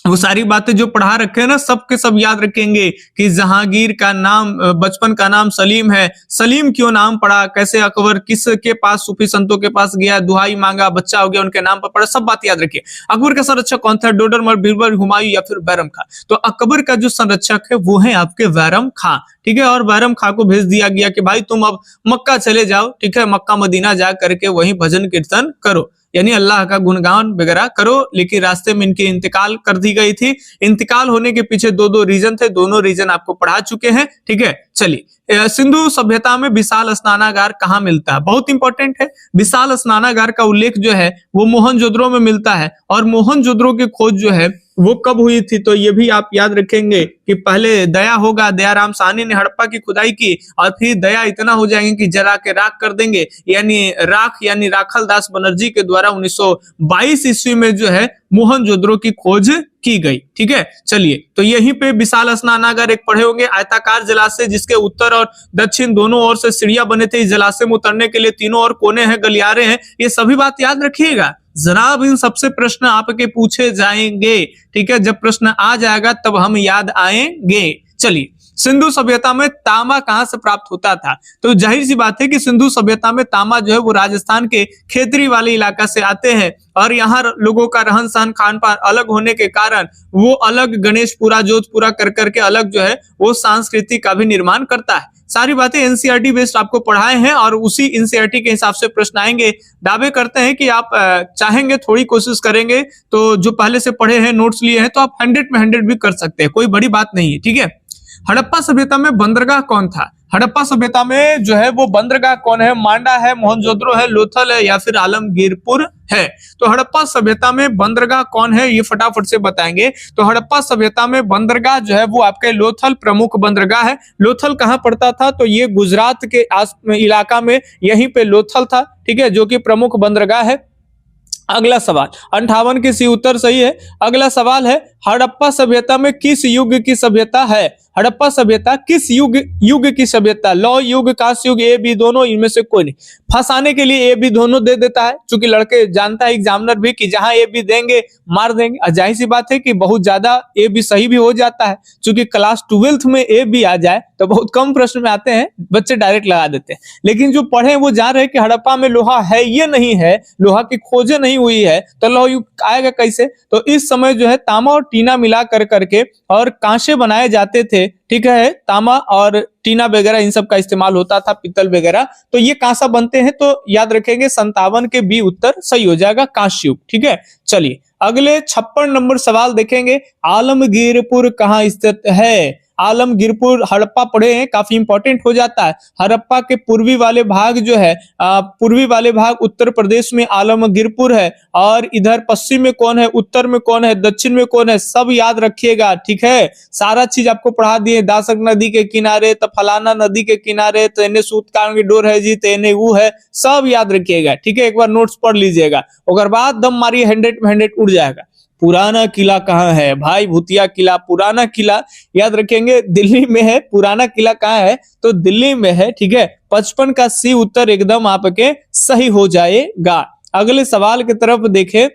वो सारी बातें जो पढ़ा रखे हैं ना, सबके सब याद रखेंगे कि जहांगीर का नाम, बचपन का नाम सलीम है। सलीम क्यों नाम पड़ा, कैसे अकबर किसके पास, सूफी संतों के पास गया, दुहाई मांगा, बच्चा हो गया, उनके नाम पर पड़ा, सब बात याद रखिए। अकबर का संरक्षक कौन था? डोडरमल, बीरबल, हुमायूं या फिर बैरम खां? तो अकबर का जो संरक्षक है वो है आपके बैरम खां। ठीक है, और बैरम खां को भेज दिया गया कि भाई तुम अब मक्का चले जाओ। ठीक है, मक्का मदीना जा करके वहीं भजन कीर्तन करो, यानी अल्लाह का गुणगान वगैरह करो। लेकिन रास्ते में इनकी इंतकाल कर दी गई थी। इंतकाल होने के पीछे दो रीजन थे, दोनों रीजन आपको पढ़ा चुके हैं। ठीक है, चलिए सिंधु सभ्यता में विशाल स्नानागार कहाँ मिलता है? बहुत इंपॉर्टेंट है। विशाल स्नानागार का उल्लेख जो है वो मोहनजोदड़ो में मिलता है। और मोहनजोदड़ो की खोज जो है वो कब हुई थी? तो ये भी आप याद रखेंगे कि पहले दया होगा, दयाराम साहनी ने हड़प्पा की खुदाई की, और फिर दया इतना हो जाएंगे कि जला के राख कर देंगे, यानी राखल दास बनर्जी के द्वारा 1922 ईस्वी में जो है मोहनजोदड़ो की खोज की गई। ठीक है, चलिए तो यहीं पे विशाल स्नानागार एक पढ़े होंगे, आयताकार जलाशय जिसके उत्तर और दक्षिण दोनों ओर से सीढ़ियां बने थे। इस जलाशय में उतरने के लिए तीनों ओर कोने हैं, गलियारे हैं। ये सभी बात याद रखिएगा। जनाब इन सबसे प्रश्न आपके पूछे जाएंगे। ठीक है, जब प्रश्न आ जाएगा तब हम याद आएंगे। चलिए, सिंधु सभ्यता में तांबा कहां से प्राप्त होता था? तो जाहिर सी बात है कि सिंधु सभ्यता में तांबा जो है वो राजस्थान के खेतरी वाले इलाका से आते हैं, और यहाँ लोगों का रहन सहन खान पान अलग होने के कारण वो अलग गणेशपुरा जोधपुरा कर करके अलग जो है वो संस्कृति का भी निर्माण करता है। सारी बातें एनसीईआरटी बेस्ड आपको पढ़ाए हैं और उसी एनसीईआरटी के हिसाब से प्रश्न आएंगे। दावे करते हैं कि आप चाहेंगे, थोड़ी कोशिश करेंगे तो जो पहले से पढ़े हैं, नोट्स लिए हैं, तो आप 100 में 100 भी कर सकते हैं, कोई बड़ी बात नहीं है। ठीक है, हड़प्पा सभ्यता में बंदरगाह कौन था? हड़प्पा सभ्यता में जो है वो बंदरगाह कौन है? मांडा है, मोहनजोदड़ो है, लोथल है या फिर आलमगीरपुर है? तो हड़प्पा सभ्यता में बंदरगाह कौन है ये फटाफट से बताएंगे। तो हड़प्पा सभ्यता में बंदरगाह जो है वो आपके लोथल प्रमुख बंदरगाह है। लोथल कहाँ पड़ता था? तो ये गुजरात के इलाका में यहीं पे लोथल था। ठीक है, जो कि प्रमुख बंदरगाह है। अगला सवाल 58 के सी उत्तर सही है। अगला सवाल है, हड़प्पा सभ्यता में किस युग की सभ्यता है? हड़प्पा सभ्यता किस युग की सभ्यता? लौ युग, कांस्य युग, ए बी दोनों, इनमें से कोई नहीं। फंसाने के लिए ए बी दोनों दे देता है, क्योंकि लड़के जानता है एग्जामिनर भी कि जहां ए बी देंगे मार देंगे। जाहिर सी बात है कि बहुत ज्यादा ए बी सही भी हो जाता है, क्योंकि क्लास 12th में ए बी आ जाए तो बहुत कम प्रश्न में आते हैं, बच्चे डायरेक्ट लगा देते हैं। लेकिन जो पढ़े वो जान रहे कि हड़प्पा में लोहा है ये नहीं है, लोहा की खोजें नहीं हुई है, तो लौह युग आएगा कैसे? तो इस समय जो है तांबा और टीना मिला कर करके और कांसे बनाए जाते थे, ठीक है, तांबा और टीना वगैरह इन सब का इस्तेमाल होता था, पीतल वगैरह, तो ये कांसा बनते हैं। तो याद रखेंगे 57 के बी उत्तर सही हो जाएगा, कांस्य युग। ठीक है, चलिए अगले 56 नंबर सवाल देखेंगे। आलमगीरपुर कहाँ स्थित है? आलमगीरपुर हड़प्पा पढ़े हैं, काफी इंपॉर्टेंट हो जाता है। हड़प्पा के पूर्वी वाले भाग जो है, पूर्वी वाले भाग उत्तर प्रदेश में आलमगीरपुर है, और इधर पश्चिम में कौन है, उत्तर में कौन है, दक्षिण में कौन है, सब याद रखिएगा। ठीक है, सारा चीज आपको पढ़ा दिए। दासक नदी के किनारे तो फलाना नदी के किनारे, तो एने सूतकान की डोर है जी, तो एने वो है, सब याद रखिएगा। ठीक है, एक बार नोट्स पढ़ लीजिएगा, अगर बाद दम मारिए 100 में 100 उड़ जाएगा। पुराना किला कहाँ है भाई? भूतिया किला, पुराना किला याद रखेंगे दिल्ली में है। पुराना किला कहाँ है? तो दिल्ली में है। ठीक है, 55 का सी उत्तर एकदम आपके सही हो जाएगा। अगले सवाल की तरफ देखें।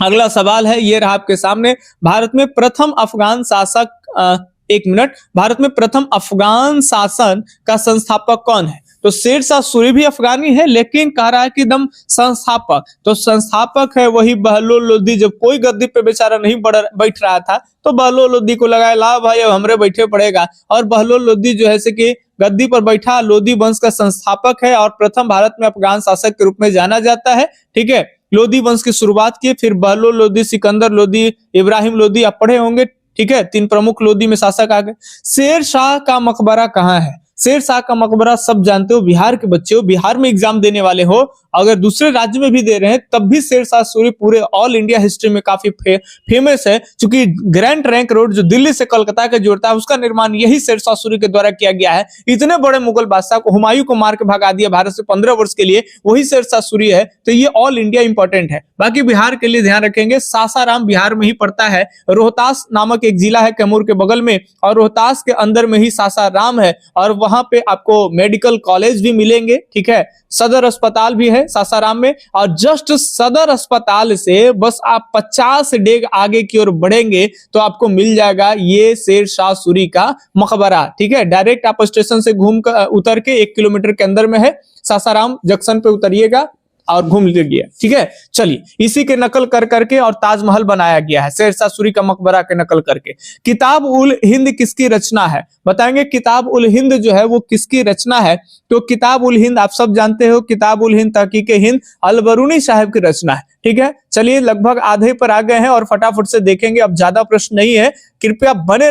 अगला सवाल है, ये रहा आपके सामने। भारत में प्रथम अफगान शासक, एक मिनट, भारत में प्रथम अफगान शासन का संस्थापक कौन है? तो शेरशाह सूरी भी अफगानी है, लेकिन कह रहा है कि एकदम संस्थापक, तो संस्थापक है वही बहलोल लोदी। जब कोई गद्दी पे बेचारा नहीं बैठ रहा था, तो बहलोल लोदी को लगाया, ला भाई अब हमरे बैठे पड़ेगा, और बहलोल लोदी जो है कि गद्दी पर बैठा, लोदी वंश का संस्थापक है और प्रथम भारत में अफगान शासक के रूप में जाना जाता है। ठीक है, लोदी वंश की शुरुआत की, फिर बहलोल लोदी, सिकंदर लोदी, इब्राहिम लोदी, आप पढ़े होंगे। ठीक है, 3 प्रमुख लोदी में शासक आ गए। शेर शाह का मकबरा कहाँ है? शेर शाह का मकबरा सब जानते हो, बिहार के बच्चे हो, बिहार में एग्जाम देने वाले हो, अगर दूसरे राज्य में भी दे रहे हैं तब भी शेरशाह सूरी पूरे ऑल इंडिया हिस्ट्री में काफी फेमस है, क्योंकि ग्रैंड ट्रंक रोड जो दिल्ली से कोलकाता के जोड़ता है, उसका निर्माण यही शेरशाह सूरी के द्वारा किया गया है। इतने बड़े मुगल बादशाह को, हुमायूं को मार के भगा दिया भारत से 15 वर्ष के लिए, वही शेरशाह सूरी है। तो ये ऑल इंडिया इंपॉर्टेंट है। बाकी बिहार के लिए ध्यान रखेंगे, सासाराम बिहार में ही पड़ता है। रोहतास नामक एक जिला है कैमूर के बगल में, और रोहतास के अंदर में ही सासाराम है, और वहां पे आपको मेडिकल कॉलेज भी मिलेंगे। ठीक है, सदर अस्पताल भी है सासाराम में, और जस्ट सदर अस्पताल से बस आप 50 डेग आगे की ओर बढ़ेंगे तो आपको मिल जाएगा ये शेरशाह सूरी का मकबरा। ठीक है, डायरेक्ट आप स्टेशन से घूम कर उतर के 1 किलोमीटर के अंदर में है, सासाराम जंक्शन पे उतरिएगा और घूम लीजिए। ठीक है, चलिए इसी के नकल कर करके और ताजमहल बनाया गया है, शेरशाह सूरी का मकबरा के नकल करके। किताब उल हिंद किसकी रचना है? बताएंगे किताब उल हिंद जो है वो किसकी रचना है? तो किताब उल हिंद आप सब जानते हो, किताब उल हिंद तहकीक हिंद अलबरूनी साहब की रचना है। ठीक है, चलिए लगभग आधे पर आ गए हैं और फटाफट से देखेंगे, अब ज्यादा प्रश्न नहीं है, कृपया बने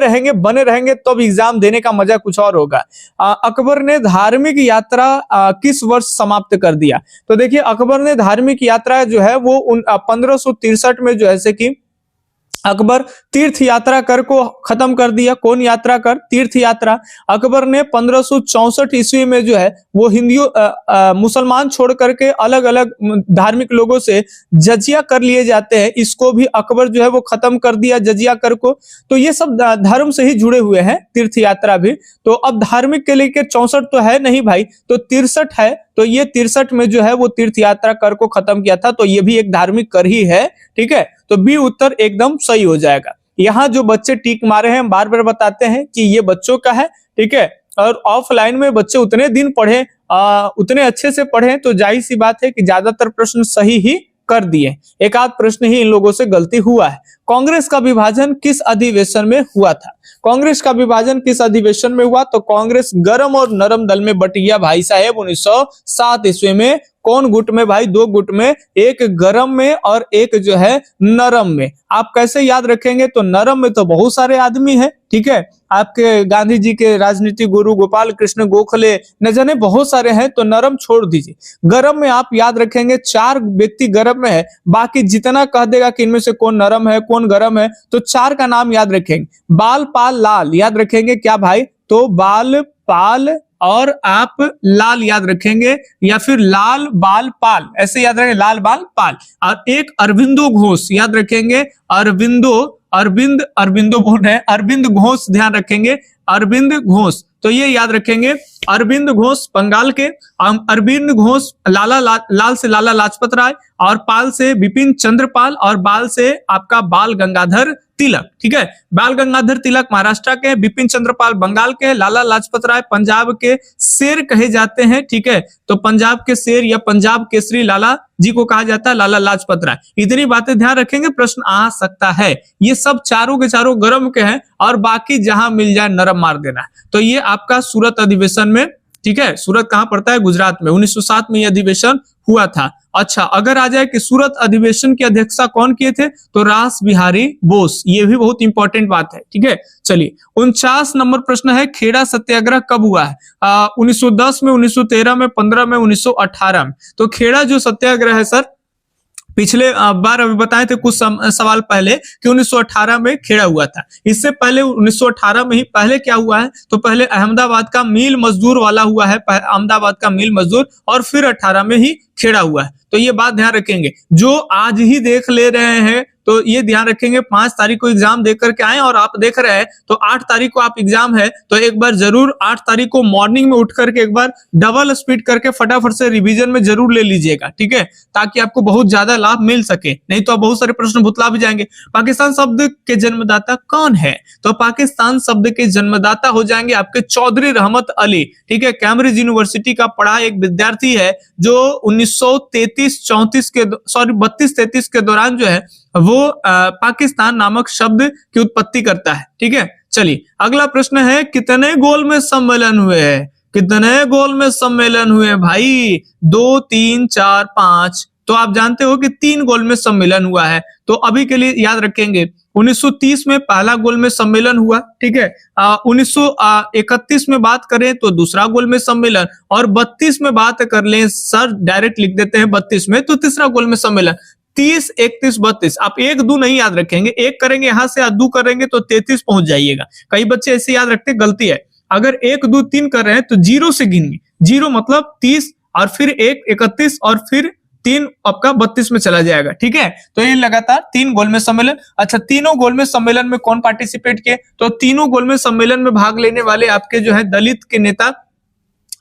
रहेंगे तो एग्जाम देने का मजा कुछ और होगा। अकबर ने धार्मिक यात्रा किस वर्ष समाप्त कर दिया? तो देखिए अकबर ने धार्मिक यात्रा जो है वो 1563 में जो है कि अकबर तीर्थ यात्रा कर को खत्म कर दिया। कौन यात्रा कर? तीर्थ यात्रा। अकबर ने 1564 ईस्वी में जो है वो हिंदुओं मुसलमान छोड़ करके अलग अलग धार्मिक लोगों से जजिया कर लिए जाते हैं, इसको भी अकबर जो है वो खत्म कर दिया, जजिया कर को। तो ये सब धर्म से ही जुड़े हुए हैं, तीर्थ यात्रा भी। तो अब धार्मिक के लेके 64 तो है नहीं भाई, तो 63 है। तो ये 63 में जो है वो तीर्थ यात्रा कर को खत्म किया था, तो ये भी एक धार्मिक कर ही है। ठीक है, तो बी उत्तर एकदम सही हो जाएगा। यहाँ जो बच्चे टीक मारे हैं, बार बार बताते हैं कि ये बच्चों का है। ठीक है, और ऑफलाइन में बच्चे उतने दिन पढ़े, उतने अच्छे से पढ़े, तो जाहिर सी बात है कि ज्यादातर प्रश्न सही ही कर दिए, एक आध प्रश्न ही इन लोगों से गलती हुआ है। कांग्रेस का विभाजन किस अधिवेशन में हुआ था? कांग्रेस का विभाजन किस अधिवेशन में हुआ? तो कांग्रेस गरम और नरम दल में बट गया भाई साहब 1907 ईस्वी में। कौन गुट में भाई? 2 गुट में, एक गरम में और एक जो है नरम में। आप कैसे याद रखेंगे? तो नरम में तो बहुत सारे आदमी हैं। ठीक है, आपके गांधी जी के राजनीतिक गुरु गोपाल कृष्ण गोखले न जाने बहुत सारे हैं, तो नरम छोड़ दीजिए। गरम में आप याद रखेंगे 4 व्यक्ति गरम में है, बाकी जितना कह देगा कि इनमें से कौन नरम है कौन गरम है, तो 4 का नाम याद रखेंगे। बाल पाल लाल याद रखेंगे क्या भाई? तो बाल पाल और आप लाल याद रखेंगे, या फिर लाल बाल पाल, ऐसे याद रखेंगे, लाल बाल पाल। और एक अरविंदो घोष याद रखेंगे, अरविंद घोष ध्यान रखेंगे, अरविंद घोष। तो ये याद रखेंगे अरविंद घोष बंगाल के, अरविंद घोष लाल से लाला लाजपत राय, और पाल से बिपिन चंद्र पाल, और बाल से आपका बाल गंगाधर तिलक। ठीक है, बाल गंगाधर तिलक महाराष्ट्र के, बिपिन चंद्र पाल बंगाल के, लाला लाजपत राय पंजाब के शेर कहे जाते हैं। ठीक है, तो पंजाब के शेर या पंजाब केसरी लाला जी को कहा जाता है लाला लाजपत राय। इतनी बातें ध्यान रखेंगे, प्रश्न आ सकता है। ये सब चारों के चारों गर्म के हैं और बाकी जहां मिल जाए नरम मार देना है। तो ये आपका सूरत अधिवेशन में, ठीक है, सूरत कहां पड़ता है? गुजरात में 1907 में यह अधिवेशन हुआ था। अच्छा, अगर आ जाए कि सूरत अधिवेशन की अध्यक्षता कौन किए थे, तो रास बिहारी बोस। ये भी बहुत इंपॉर्टेंट बात है। ठीक है, चलिए 49 नंबर प्रश्न है, खेड़ा सत्याग्रह कब हुआ है? 1910 में, 1913 में, 15 में, 1918 में। तो खेड़ा जो सत्याग्रह है सर, पिछले बार अभी बताए थे कुछ सवाल पहले कि 1918 में खेड़ा हुआ था। इससे पहले 1918 में ही पहले क्या हुआ है, तो पहले अहमदाबाद का मिल मजदूर वाला हुआ है, अहमदाबाद का मिल मजदूर, और फिर 18 में ही खेड़ा हुआ है। तो ये बात ध्यान रखेंगे। जो आज ही देख ले रहे हैं तो ये ध्यान रखेंगे 5 तारीख को एग्जाम देख करके आए, और आप देख रहे हैं तो 8 तारीख को आप एग्जाम है, तो एक बार जरूर 8 तारीख को मॉर्निंग में उठ करके एक बार डबल स्पीड करके फटाफट से रिवीजन में जरूर ले लीजिएगा। ठीक है, ताकि आपको बहुत ज्यादा लाभ मिल सके, नहीं तो आप बहुत सारे प्रश्न भुतला भी जाएंगे। पाकिस्तान शब्द के जन्मदाता कौन है? तो पाकिस्तान शब्द के जन्मदाता हो जाएंगे आपके चौधरी रहमत अली। ठीक है, कैम्ब्रिज यूनिवर्सिटी का पढ़ा एक विद्यार्थी है जो 32-33 के दौरान जो है वो पाकिस्तान नामक शब्द की उत्पत्ति करता है। ठीक है, चलिए अगला प्रश्न है, कितने गोल में सम्मेलन हुए हैं? कितने गोल में सम्मेलन हुए भाई? 2, 3, 4, 5। तो आप जानते हो कि 3 गोल में सम्मेलन हुआ है। तो अभी के लिए याद रखेंगे 1930 में पहला गोल में सम्मेलन हुआ। ठीक है, 1931 में बात करें तो दूसरा गोल में सम्मेलन, और 32 में बात कर लें सर, डायरेक्ट लिख देते हैं 32 में, तो तीसरा गोल में सम्मेलन। 30, 31, 32। आप 1, 2 नहीं याद रखेंगे, 1 करेंगे यहां से, 2 करेंगे तो 33 पहुंच जाइएगा। कई बच्चे ऐसे याद रखते, गलती है। अगर 1, 2, 3 कर रहे हैं तो 0 से गिनिए। 0 मतलब 30, और फिर 1 31, और फिर 3 आपका 32 में चला जाएगा। ठीक है, तो ये लगातार 3 गोल में सम्मेलन। अच्छा, तीनों गोल में सम्मेलन में कौन पार्टिसिपेट किए? तो तीनों गोल में सम्मेलन में भाग लेने वाले आपके जो है दलित के नेता,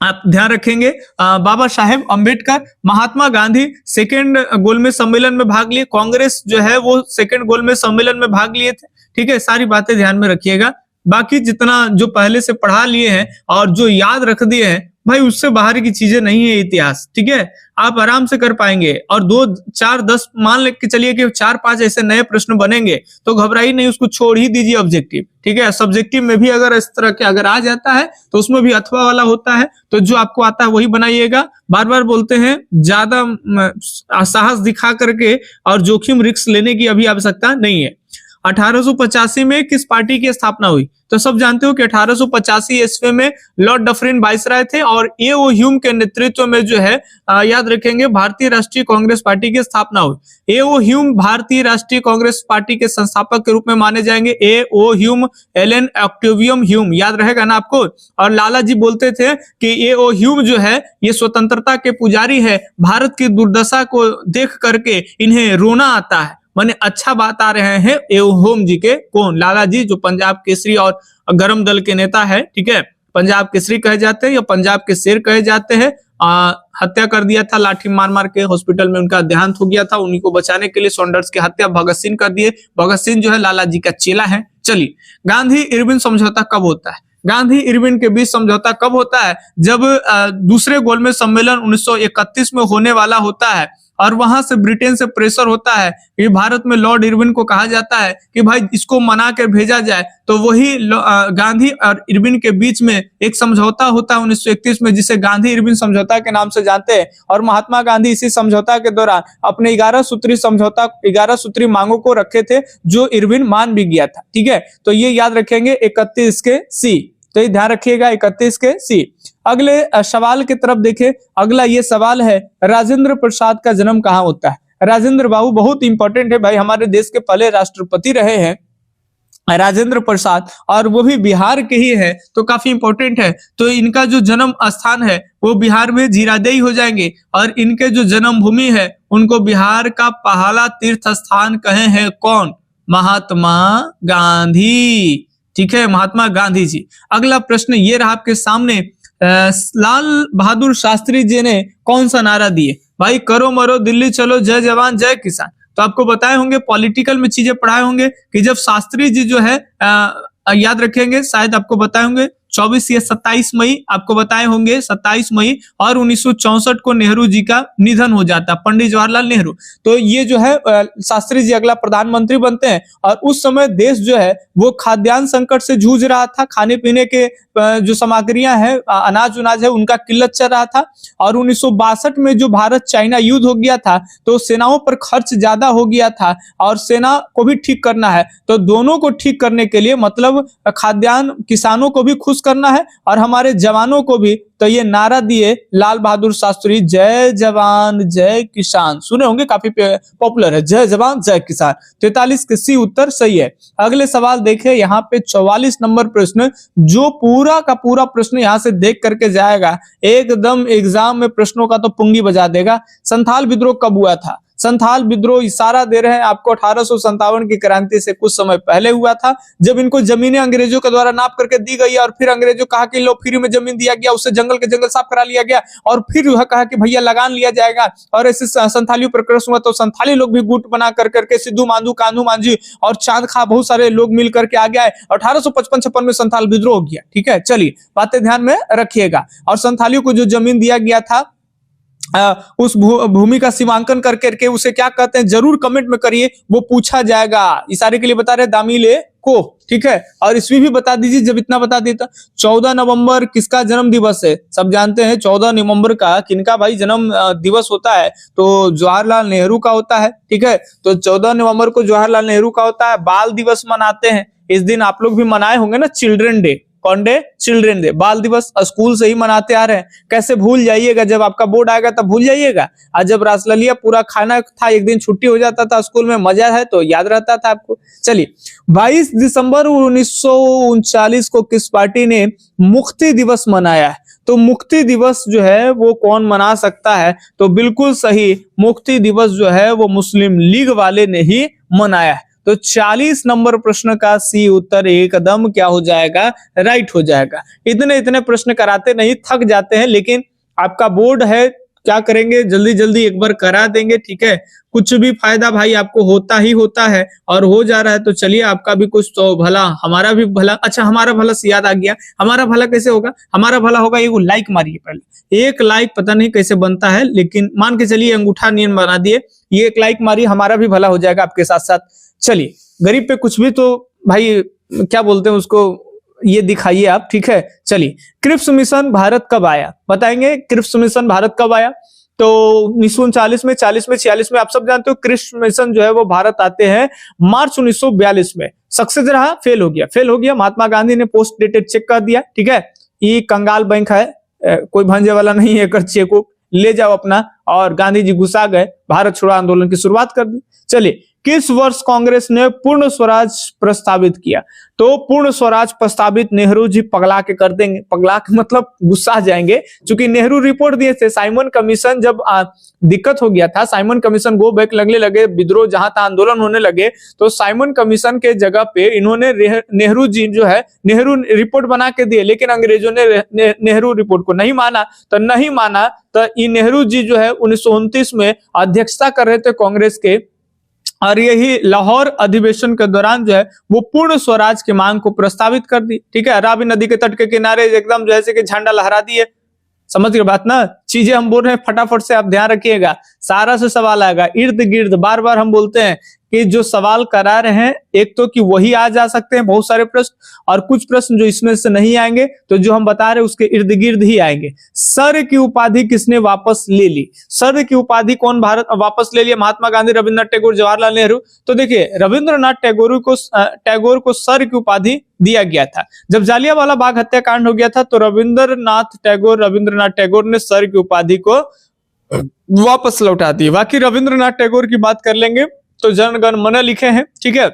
आप ध्यान रखेंगे, बाबा साहेब अंबेडकर, महात्मा गांधी सेकेंड गोल में सम्मेलन में भाग लिए, कांग्रेस जो है वो सेकेंड गोल में सम्मेलन में भाग लिए थे। ठीक है, सारी बातें ध्यान में रखिएगा। बाकी जितना जो पहले से पढ़ा लिए हैं और जो याद रख दिए हैं भाई, उससे बाहर की चीजें नहीं है इतिहास। ठीक है, आप आराम से कर पाएंगे। और 2, 4, 10 मान लेके चलिए कि 4, 5 ऐसे नए प्रश्न बनेंगे तो घबराइए नहीं, उसको छोड़ ही दीजिए ऑब्जेक्टिव। ठीक है, सब्जेक्टिव में भी अगर इस तरह के अगर आ जाता है तो उसमें भी अथवा वाला होता है, तो जो आपको आता है वही बनाइएगा। बार बार बोलते हैं, ज्यादा साहस दिखा करके और जोखिम रिस्क लेने की अभी आवश्यकता नहीं है। 1885 में किस पार्टी की स्थापना हुई? तो सब जानते हो कि 1885 ईस्वी में लॉर्ड डफरिन वाइसराय थे, और ए.ओ. ह्यूम के नेतृत्व में जो है याद रखेंगे भारतीय राष्ट्रीय कांग्रेस पार्टी की स्थापना हुई। ए.ओ. ह्यूम भारतीय राष्ट्रीय कांग्रेस पार्टी के संस्थापक के रूप में माने जाएंगे। ए.ओ. ह्यूम, एलन ऑक्टेवियम ह्यूम, याद रहेगा ना आपको। और लाला जी बोलते थे कि ए.ओ. ह्यूम जो है ये स्वतंत्रता के पुजारी है, भारत की दुर्दशा को देख करके इन्हें रोना आता है। माने अच्छा बात आ रहे हैं एओहोम जी के, कौन? लाला जी, जो पंजाब केसरी और गरम दल के नेता है। ठीक है, पंजाब केसरी कहे जाते हैं या पंजाब के शेर कहे जाते हैं। हत्या कर दिया था लाठी मार मार के, हॉस्पिटल में उनका देहांत हो गया था। उन्हीं को बचाने के लिए सॉन्डर्स की हत्या भगत सिंह कर दिए। भगत सिंह जो है लाला जी का चेला है। चलिए, गांधी इरविन समझौता कब होता है? गांधी इरविन के बीच समझौता कब होता है? जब दूसरे गोल में सम्मेलन 1931 में होने वाला होता है, और वहां से ब्रिटेन से प्रेशर होता है कि भारत में लॉर्ड इरविन को कहा जाता है कि भाई इसको मना कर भेजा जाए। तो वही गांधी और इरविन के बीच में एक समझौता होता है 1931 में, जिसे गांधी इरविन समझौता के नाम से जानते हैं। और महात्मा गांधी इसी समझौता के दौरान अपने 11 सूत्री मांगों को रखे थे, जो इरविन मान भी गया था। ठीक है, तो ये याद रखेंगे 31 के सी। तो ये ध्यान रखिएगा 31 के सी। अगले सवाल की तरफ देखें। अगला ये सवाल है, राजेंद्र प्रसाद का जन्म कहाँ होता है? राजेंद्र बाबू बहुत इंपॉर्टेंट है भाई, हमारे देश के पहले राष्ट्रपति रहे हैं राजेंद्र प्रसाद, और वो भी बिहार के ही है, तो काफी इंपॉर्टेंट है। तो इनका जो जन्म स्थान है वो बिहार में जीरादेई हो जाएंगे, और इनके जो जन्मभूमि है उनको बिहार का पहला तीर्थ स्थान कहे हैं कौन? महात्मा गांधी। ठीक है, महात्मा गांधी जी। अगला प्रश्न ये रहा आपके सामने, लाल बहादुर शास्त्री जी ने कौन सा नारा दिए भाई? करो मरो दिल्ली चलो, जय जवान जय किसान। तो आपको बताए होंगे, पॉलिटिकल में चीजें पढ़ाए होंगे कि जब शास्त्री जी जो है याद रखेंगे, शायद आपको बताए होंगे 24 या 27 मई, आपको बताए होंगे 27 मई, और 1964 को नेहरू जी का निधन हो जाता, पंडित जवाहरलाल नेहरू। तो ये जो है शास्त्री जी अगला प्रधानमंत्री बनते हैं, और उस समय देश जो है वो खाद्यान्न संकट से जूझ रहा था। खाने पीने के जो सामग्रियां हैं, अनाज उनाज है, उनका किल्लत चल रहा था। और 1962 में जो भारत चाइना युद्ध हो गया था, तो सेनाओं पर खर्च ज्यादा हो गया था, और सेना को भी ठीक करना है। तो दोनों को ठीक करने के लिए, मतलब खाद्यान्न किसानों को भी खुश करना है और हमारे जवानों को भी, तो ये नारा दिए लाल बहादुर शास्त्री, जय जवान जय किसान। सुने होंगे, काफी पॉपुलर है, जय जवान जय किसान। 43 का सी उत्तर सही है। अगले सवाल देखें, यहाँ पे 44 नंबर प्रश्न, जो पूरा का पूरा प्रश्न यहाँ से देख करके जाएगा, एकदम एग्जाम में प्रश्नों का तो पुंगी बजा देगा। संथाल विद्रोह कब हुआ था? संथाल विद्रोह इशारा दे रहे हैं आपको 1857 की क्रांति से कुछ समय पहले हुआ था, जब इनको जमीनें अंग्रेजों के द्वारा नाप करके दी गई, और फिर अंग्रेजों कहा कि लो फ्री में जमीन दिया गया, उससे जंगल के जंगल साफ करा लिया गया, और फिर यह कहा कि भैया लगान लिया जाएगा, और ऐसे संथालियों पर क्रश हुआ। तो संथाली लोग भी गुट बना कर करके सिद्धू मांझू, कान्हू मांझी और चांद खा, बहुत सारे लोग मिल करके आ गए। 1855-56 में संथाल विद्रोह हो गया। ठीक है, चलिए बातें ध्यान में रखिएगा। और संथालियों को जो जमीन दिया गया था, उस भूमि का सीमांकन करके उसे क्या कहते हैं, जरूर कमेंट में करिए, वो पूछा जाएगा। इशारे के लिए बता रहे दामिले को, ठीक है। और ईस्वी भी बता दीजिए, जब इतना बता देता। 14 नवंबर किसका जन्म दिवस है? सब जानते हैं 14 नवंबर का किनका भाई जन्म दिवस होता है, तो जवाहरलाल नेहरू का होता है। ठीक है, तो 14 नवंबर को जवाहरलाल नेहरू का होता है। बाल दिवस मनाते हैं इस दिन, आप लोग भी मनाए होंगे ना, चिल्ड्रन डे। कौन डे? Children day. बाल दिवस स्कूल से ही मनाते आ रहे हैं, कैसे भूल जाइएगा, जब आपका बोर्ड आएगा तब भूल जाइएगा। आज जब रासलीला पूरा खाना था, एक दिन छुट्टी हो जाता था स्कूल में, मजा है तो याद रहता था आपको। चलिए, 22 दिसंबर 1939 को किस पार्टी ने मुक्ति दिवस मनाया है? तो मुक्ति दिवस जो है वो कौन मना सकता है? तो बिल्कुल सही, मुक्ति दिवस जो है वो मुस्लिम लीग वाले ने ही मनाया है। तो 40 नंबर प्रश्न का सी उत्तर एकदम क्या हो जाएगा? राइट हो जाएगा। इतने प्रश्न कराते नहीं, थक जाते हैं, लेकिन आपका बोर्ड है, क्या करेंगे, जल्दी जल्दी एक बार करा देंगे। ठीक है, कुछ भी फायदा भाई आपको होता ही होता है, और हो जा रहा है तो चलिए आपका भी कुछ तो भला, हमारा भी भला। अच्छा, हमारा भला से याद आ गया, हमारा भला कैसे होगा? हमारा भला होगा, एक लाइक मारिए पहले। एक लाइक पता नहीं कैसे बनता है, लेकिन मान के चलिए अंगूठा नियन बना दिए, ये एक लाइक मारिए, हमारा भी भला हो जाएगा आपके साथ साथ। चलिए, गरीब पे कुछ भी तो भाई क्या बोलते हैं उसको, ये दिखाइए आप। ठीक है, चलिए, क्रिप्स मिशन भारत कब आया? बताएंगे क्रिप्स मिशन भारत कब आया? तो 1939 में, 40 में, 46 में। आप सब जानते हो क्रिप्स मिशन जो है वो भारत आते हैं मार्च 1942 में। सक्सेस रहा, फेल हो गया। महात्मा गांधी ने पोस्ट डेटेड चेक कर दिया। ठीक है, ये कंगाल बैंक है, कोई भंजे वाला नहीं है, कर चेक को ले जाओ अपना। और गांधी जी गुस्सा गए, भारत छोड़ो आंदोलन की शुरुआत कर दी। चलिए, किस वर्ष कांग्रेस ने पूर्ण स्वराज प्रस्तावित किया? तो पूर्ण स्वराज प्रस्तावित नेहरू जी पगला के कर देंगे, पगला के मतलब गुस्सा जाएंगे, क्योंकि नेहरू रिपोर्ट दिए थे। साइमन कमीशन जब दिक्कत हो गया था, साइमन कमीशन गो बैक लगने लगे, विद्रोह जहां था, आंदोलन होने लगे, तो साइमन कमीशन के जगह पे इन्होंने नेहरू जी जो है, नेहरू रिपोर्ट बना के दिए, लेकिन अंग्रेजों ने नेहरू रिपोर्ट को नहीं माना। तो नेहरू जी जो है 1929 में अध्यक्षता कर रहे थे कांग्रेस के, और यही लाहौर अधिवेशन के दौरान जो है वो पूर्ण स्वराज की मांग को प्रस्तावित कर दी। ठीक है, रावी नदी के तट के किनारे एकदम जैसे कि झंडा लहरा दिए। समझ गए बात ना? चीजें हम बोल रहे हैं, फटाफट से आप ध्यान रखिएगा, सारा से सवाल आएगा इर्द गिर्द। बार बार हम बोलते हैं कि जो सवाल करा रहे हैं, एक तो कि वही आ जा सकते हैं बहुत सारे प्रश्न, और कुछ प्रश्न जो इसमें से नहीं आएंगे, तो जो हम बता रहे हैं उसके इर्द गिर्द ही आएंगे। सर की उपाधि किसने वापस ले ली? सर की उपाधि कौन भारत वापस ले लिया? महात्मा गांधी, रविन्द्रनाथ टैगोर, जवाहरलाल नेहरू। तो देखिए, रविन्द्रनाथ टैगोर को सर की उपाधि दिया गया था। जब जालियांवाला बाग हत्याकांड हो गया था, तो रविन्द्रनाथ टैगोर ने सर की उपाधि को वापस लौटा दी। बाकी रविन्द्रनाथ टैगोर की बात कर लेंगे तो जन गण मन लिखे हैं। ठीक है,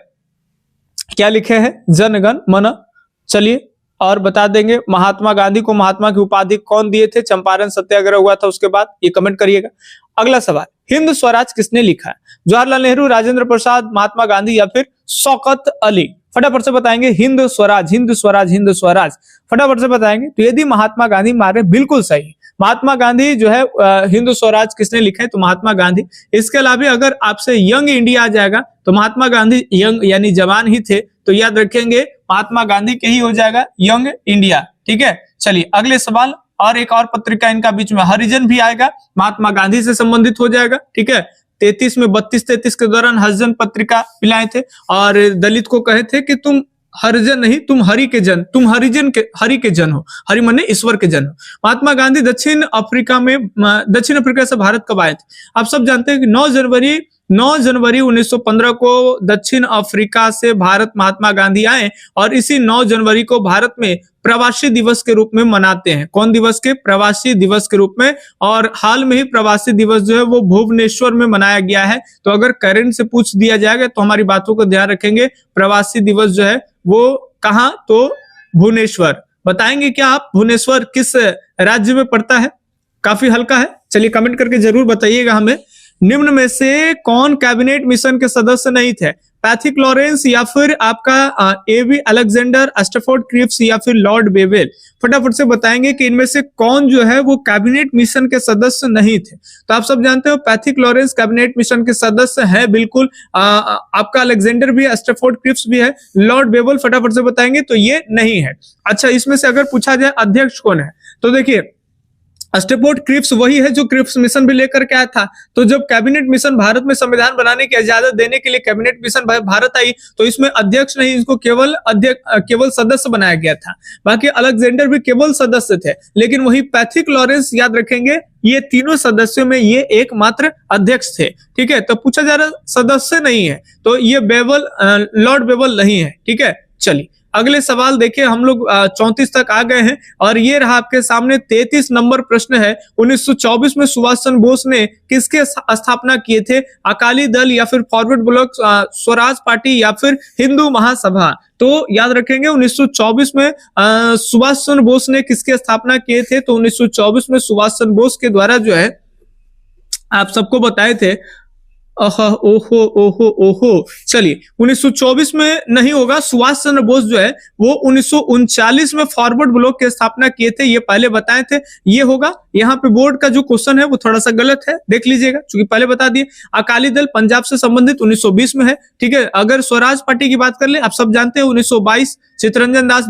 क्या लिखे हैं? जन गण मन। चलिए, और बता देंगे महात्मा गांधी को महात्मा की उपाधि कौन दिए थे, चंपारण सत्याग्रह हुआ था उसके बाद, ये कमेंट करिएगा। अगला सवाल, हिंद स्वराज किसने लिखा है? जवाहरलाल नेहरू, राजेंद्र प्रसाद, महात्मा गांधी या फिर शौकत अली? फटाफट से बताएंगे। हिंद स्वराज, हिंद स्वराज, हिंद स्वराज, फटाफट से बताएंगे। तो यदि महात्मा गांधी मारे, बिल्कुल सही, महात्मा गांधी जो है हिंद स्वराज किसने लिखा है? तो महात्मा गांधी। इसके अलावा अगर आपसे यंग इंडिया आ जाएगा तो महात्मा गांधी यंग यानी जवान ही थे, तो याद रखेंगे महात्मा गांधी के ही हो जाएगा यंग इंडिया। ठीक है, चलिए अगले सवाल। और एक और पत्रिका इनका बीच में हरिजन भी आएगा, महात्मा गांधी से संबंधित हो जाएगा। ठीक है, 33 में 32-33 के दौरान हरिजन पत्रिका पिलाए थे और दलित को कहे थे कि तुम हरिजन नहीं, तुम हरि के जन, तुम हरिजन के, हरि के जन हो, हरि माने ईश्वर के जन हो। महात्मा गांधी दक्षिण अफ्रीका से भारत कब आए थे? आप सब जानते हैं कि 9 जनवरी 1915 को दक्षिण अफ्रीका से भारत महात्मा गांधी आए और इसी 9 जनवरी को भारत में प्रवासी दिवस के रूप में मनाते हैं। कौन दिवस के? प्रवासी दिवस के रूप में। और हाल में ही प्रवासी दिवस जो है वो भुवनेश्वर में मनाया गया है। तो अगर करंट से पूछ दिया जाएगा तो हमारी बातों को ध्यान रखेंगे। प्रवासी दिवस जो है वो कहां? तो भुवनेश्वर। बताएंगे क्या आप भुवनेश्वर किस राज्य में पड़ता है? काफी हल्का है, चलिए कमेंट करके जरूर बताइएगा हमें। निम्न में से कौन कैबिनेट मिशन के सदस्य नहीं थे? पैथिक लॉरेंस या फिर आपका एवी अलेक्जेंडर, स्टैफोर्ड क्रिप्स या फिर लॉर्ड बेवेल? फटाफट से बताएंगे कि इनमें से कौन जो है वो कैबिनेट मिशन के सदस्य नहीं थे। तो आप सब जानते हो पैथिक लॉरेंस कैबिनेट मिशन के सदस्य है, बिल्कुल। आपका अलेक्जेंडर भी है, स्टैफोर्ड क्रिप्स भी है, लॉर्ड बेवेल फटाफट से बताएंगे तो ये नहीं है। अच्छा, इसमें से अगर पूछा जाए अध्यक्ष कौन है, तो देखिए स्टैफोर्ड क्रिप्स वही है जो क्रिप्स मिशन भी लेकर के आया था। तो जब कैबिनेट मिशन भारत में संविधान बनाने की इजाजत देने के लिए कैबिनेट मिशन भारत आई तो इसमें अध्यक्ष नहीं, इसको केवल सदस्य बनाया गया था। बाकी अलेक्जेंडर भी केवल सदस्य थे, लेकिन वही पैथिक लॉरेंस, याद रखेंगे, ये तीनों सदस्यों में ये एकमात्र अध्यक्ष थे। ठीक है, तो पूछा जा रहा सदस्य नहीं है, तो ये बेवल, लॉर्ड बेवल नहीं है। ठीक है, चलिए अगले सवाल देखिए। हम लोग 34 तक आ गए हैं और ये रहा आपके सामने 33 नंबर प्रश्न है। 1924 में सुभाष चंद्र बोस ने किसके स्थापना किए थे? अकाली दल या फिर फॉरवर्ड ब्लॉक, स्वराज पार्टी या फिर हिंदू महासभा? तो याद रखेंगे 1924 में सुभाष चंद्र बोस ने किसकी स्थापना किए थे? तो 1924 में सुभाष चंद्र बोस के द्वारा जो है आप सबको बताए थे। ओहो ओहो ओहो, चलिए 1924 में नहीं होगा। सुभाष चंद्र बोस जो है वो 1939 में फॉरवर्ड ब्लॉक की स्थापना किए थे, ये पहले बताए थे, ये होगा। यहाँ पे बोर्ड का जो क्वेश्चन है वो थोड़ा सा गलत है, देख लीजिएगा, क्योंकि पहले बता दिए। अकाली दल पंजाब से संबंधित 1920 में है। ठीक है, अगर स्वराज पार्टी की बात कर ले, आप सब जानते हैं 1922 चित्तरंजन दास,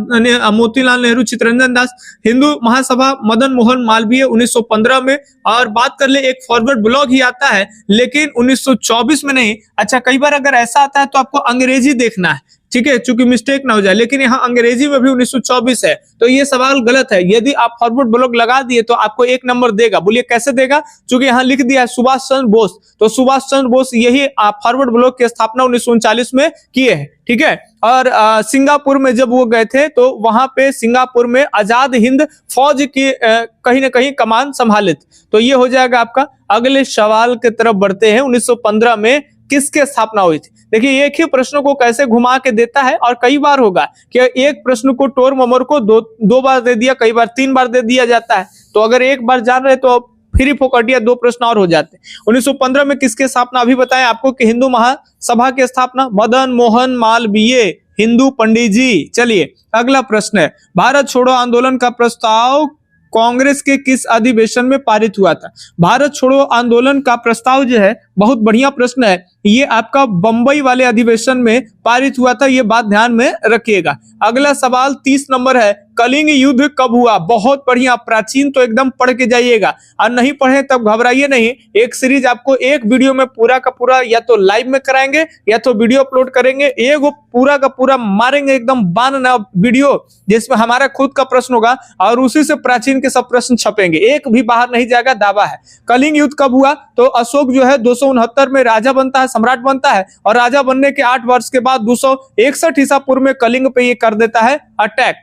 मोतीलाल नेहरू, चित्तरंजन दास। हिंदू महासभा मदन मोहन मालवीय 1915 में। और बात कर ले एक फॉरवर्ड ब्लॉक ही आता है, लेकिन 1924 में नहीं। अच्छा, कई बार अगर ऐसा आता है तो आपको अंग्रेजी देखना है, ठीक है, चूंकि मिस्टेक ना हो जाए, लेकिन यहाँ अंग्रेजी में भी 1924 है, तो ये सवाल गलत है। यदि आप फॉरवर्ड ब्लॉक लगा दिए तो आपको 1 नंबर देगा। बोलिए कैसे देगा? चूंकि यहाँ लिख दिया है सुभाष चंद्र बोस, तो सुभाष चंद्र बोस यही फॉरवर्ड ब्लॉक की स्थापना 1939 में किए हैं। ठीक है, और सिंगापुर में जब वो गए थे तो वहां पे सिंगापुर में आजाद हिंद फौज की कहीं ना कहीं कमान संभाले थे। तो ये हो जाएगा आपका। अगले सवाल की तरफ बढ़ते हैं। 1915 में किसके स्थापना हुई थी? देखिए एक ही प्रश्न को कैसे घुमा के देता है, और कई बार होगा कि एक प्रश्न को टोर ममोर को दो बार दे दिया, कई बार 3 बार दे दिया जाता है। तो अगर एक बार जान रहे तो फ्री फोकटिया 2 प्रश्न और हो जाते हैं। 1915 में किसके स्थापना? अभी बताएं आपको कि हिंदू महासभा की स्थापना मदन मोहन मालवीय, हिंदू पंडित जी। चलिए अगला प्रश्न है, भारत छोड़ो आंदोलन का प्रस्ताव कांग्रेस के किस अधिवेशन में पारित हुआ था? भारत छोड़ो आंदोलन का प्रस्ताव जो है बहुत बढ़िया प्रश्न है, ये आपका बंबई वाले अधिवेशन में पारित हुआ था, ये बात ध्यान में रखिएगा। अगला सवाल 30 नंबर है, कलिंग युद्ध कब हुआ? बहुत बढ़िया, प्राचीन तो एकदम पढ़ के जाइएगा, और नहीं पढ़े तब घबराइए नहीं। एक सीरीज आपको एक वीडियो में पूरा का पूरा या तो लाइव में कराएंगे या तो वीडियो अपलोड करेंगे, एक पूरा का पूरा मारेंगे एकदम बान ना वीडियो, जिसमें हमारा खुद का प्रश्न होगा और उसी से प्राचीन के सब प्रश्न छपेंगे, एक भी बाहर नहीं जाएगा, दावा है। कलिंग युद्ध कब हुआ? तो अशोक जो है 269 में राजा बनता है, सम्राट बनता है, और राजा बनने के 8 वर्ष के बाद 261 ईसा पूर्व में कलिंग पे ये कर देता है अटैक।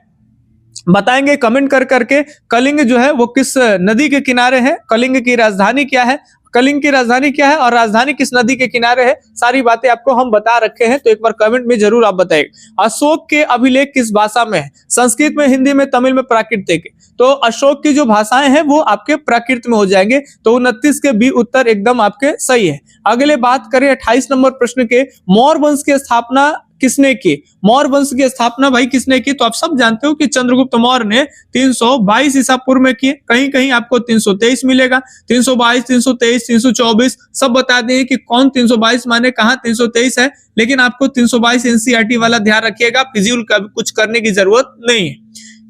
बताएंगे कमेंट कर करके कलिंग जो है वो किस नदी के किनारे है, कलिंग की राजधानी क्या है, कलिंग की राजधानी क्या है और राजधानी किस नदी के किनारे है, सारी बातें आपको हम बता रखे हैं, तो एक बार कमेंट में जरूर आप बताइए। अशोक के अभिलेख किस भाषा में है? संस्कृत में, हिंदी में, तमिल में, प्राकृत के। तो अशोक की जो भाषाएं हैं वो आपके प्राकृत में हो जाएंगे, तो 29 के बी उत्तर एकदम आपके सही है। अगले बात करें 28 नंबर प्रश्न के, मौर्य वंश की स्थापना किसने की? मौर्य वंश की स्थापना भाई किसने की? तो आप सब जानते हो कि चंद्रगुप्त मौर्य ने 322 ईसा पूर्व में की। कहीं कहीं आपको 323 मिलेगा, 322, 323, 324 सब बता दें कि कौन 322 माने कहां 323 है, लेकिन आपको 322 एनसीईआरटी वाला ध्यान रखिएगा, फिजिकल का कुछ करने की जरूरत नहीं है।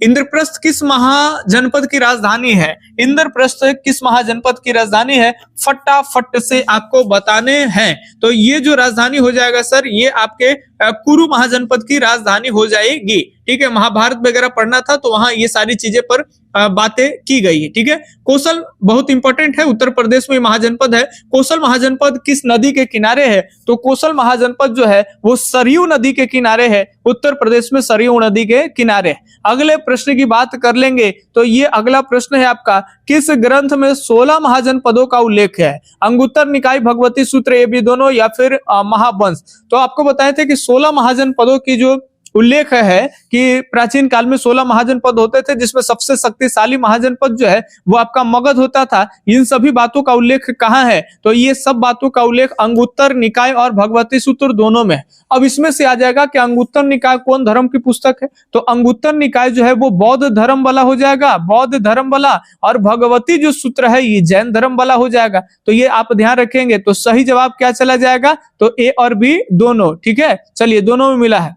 इंद्रप्रस्थ किस महाजनपद की राजधानी है? इंद्रप्रस्थ किस महाजनपद की राजधानी है? फटाफट से आपको बताने हैं। तो ये जो राजधानी हो जाएगा सर, ये आपके कुरु महाजनपद की राजधानी हो जाएगी। ठीक है, महाभारत वगैरह पढ़ना था तो वहां ये सारी चीजें पर बातें की गई है। ठीक है, कौशल बहुत इंपॉर्टेंट है, उत्तर प्रदेश में महाजनपद है। कौशल महाजनपद किस नदी के किनारे है? तो कौशल महाजनपद जो है वो सरयू नदी के किनारे है, उत्तर प्रदेश में सरयू नदी के किनारे। अगले प्रश्न की बात कर लेंगे तो ये अगला प्रश्न है आपका, किस ग्रंथ में 16 महाजनपदों का उल्लेख है? अंगुत्तर निकाय, भगवती सूत्र, ये भी दोनों, या फिर महावंश? तो आपको बताए थे कि 16 महाजनपदों की जो उल्लेख है कि प्राचीन काल में 16 महाजनपद होते थे, जिसमें सबसे शक्तिशाली महाजनपद जो है वो आपका मगध होता था। इन सभी बातों का उल्लेख कहाँ है? तो ये सब बातों का उल्लेख अंगुत्तर निकाय और भगवती सूत्र दोनों में। अब इसमें से आ जाएगा कि अंगुत्तर निकाय कौन धर्म की पुस्तक है? तो अंगुत्तर निकाय जो है वो बौद्ध धर्म वाला हो जाएगा, बौद्ध धर्म वाला, और भगवती जो सूत्र है ये जैन धर्म वाला हो जाएगा। तो ये आप ध्यान रखेंगे। तो सही जवाब क्या चला जाएगा? तो ए और बी दोनों। ठीक है, चलिए दोनों में मिला है।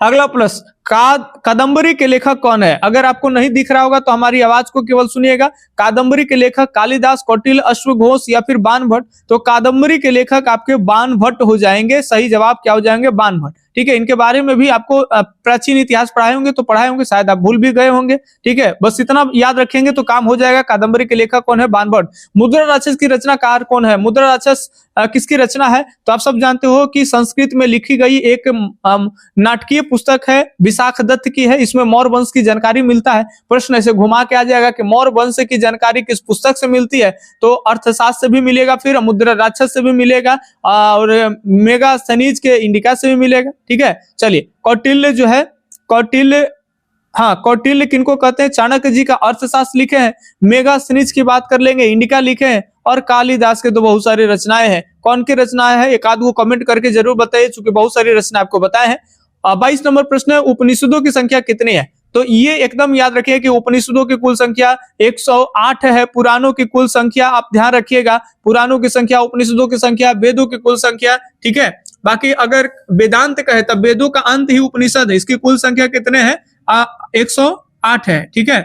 अगला प्लस, कादंबरी के लेखक कौन है? अगर आपको नहीं दिख रहा होगा तो हमारी आवाज को केवल सुनिएगा। कादंबरी के लेखक कालिदास, कौटिल्य, अश्वघोष या फिर बाणभट्ट? तो कादंबरी के लेखक आपके बाणभट्ट हो जाएंगे। सही जवाब क्या हो जाएंगे? बाणभट्ट। ठीक है, इनके बारे में भी आपको प्राचीन इतिहास पढ़ाए होंगे तो पढ़ाए होंगे, शायद आप भूल भी गए होंगे। ठीक है, बस इतना याद रखेंगे तो काम हो जाएगा। कादंबरी के लेखक कौन है? बाणभट्ट। मुद्रा राक्षस की रचनाकार कौन है? मुद्रा राक्षस किसकी रचना है? तो आप सब जानते हो कि संस्कृत में लिखी गई एक नाटकीय पुस्तक है, विशाख दत्त की है। इसमें मौर्य वंश की जानकारी मिलता है। प्रश्न ऐसे घुमा के आ जाएगा कि मौर्य वंश की जानकारी किस पुस्तक से मिलती है? तो अर्थशास्त्र से भी मिलेगा, फिर मुद्रा राक्षस से भी मिलेगा, और मेगास्थनीज के इंडिका से भी मिलेगा। ठीक है, चलिए कौटिल्य जो है, कौटिल्य, हाँ कौटिल्य किनको कहते हैं? चाणक्य जी का अर्थशास्त्र लिखे हैं। मेगास्थनीज की बात कर लेंगे, इंडिका लिखे हैं, और कालिदास के तो बहुत सारी रचनाएं हैं। कौन की रचनाएं हैं एक आध को कमेंट करके जरूर बताइए, चूंकि बहुत सारी रचना आपको बताए हैं। 22 नंबर प्रश्न है, उपनिषदों की संख्या कितनी है? तो ये एकदम याद रखिए कि उपनिषदों की कुल संख्या 108 है। पुराणों की कुल संख्या आप ध्यान रखिएगा, पुराणों की संख्या, उपनिषदों की संख्या, वेदों की कुल संख्या। ठीक है, बाकी अगर वेदांत कहे तब वेदों का अंत ही उपनिषद है। इसकी कुल संख्या कितने हैं? 108 है। ठीक है,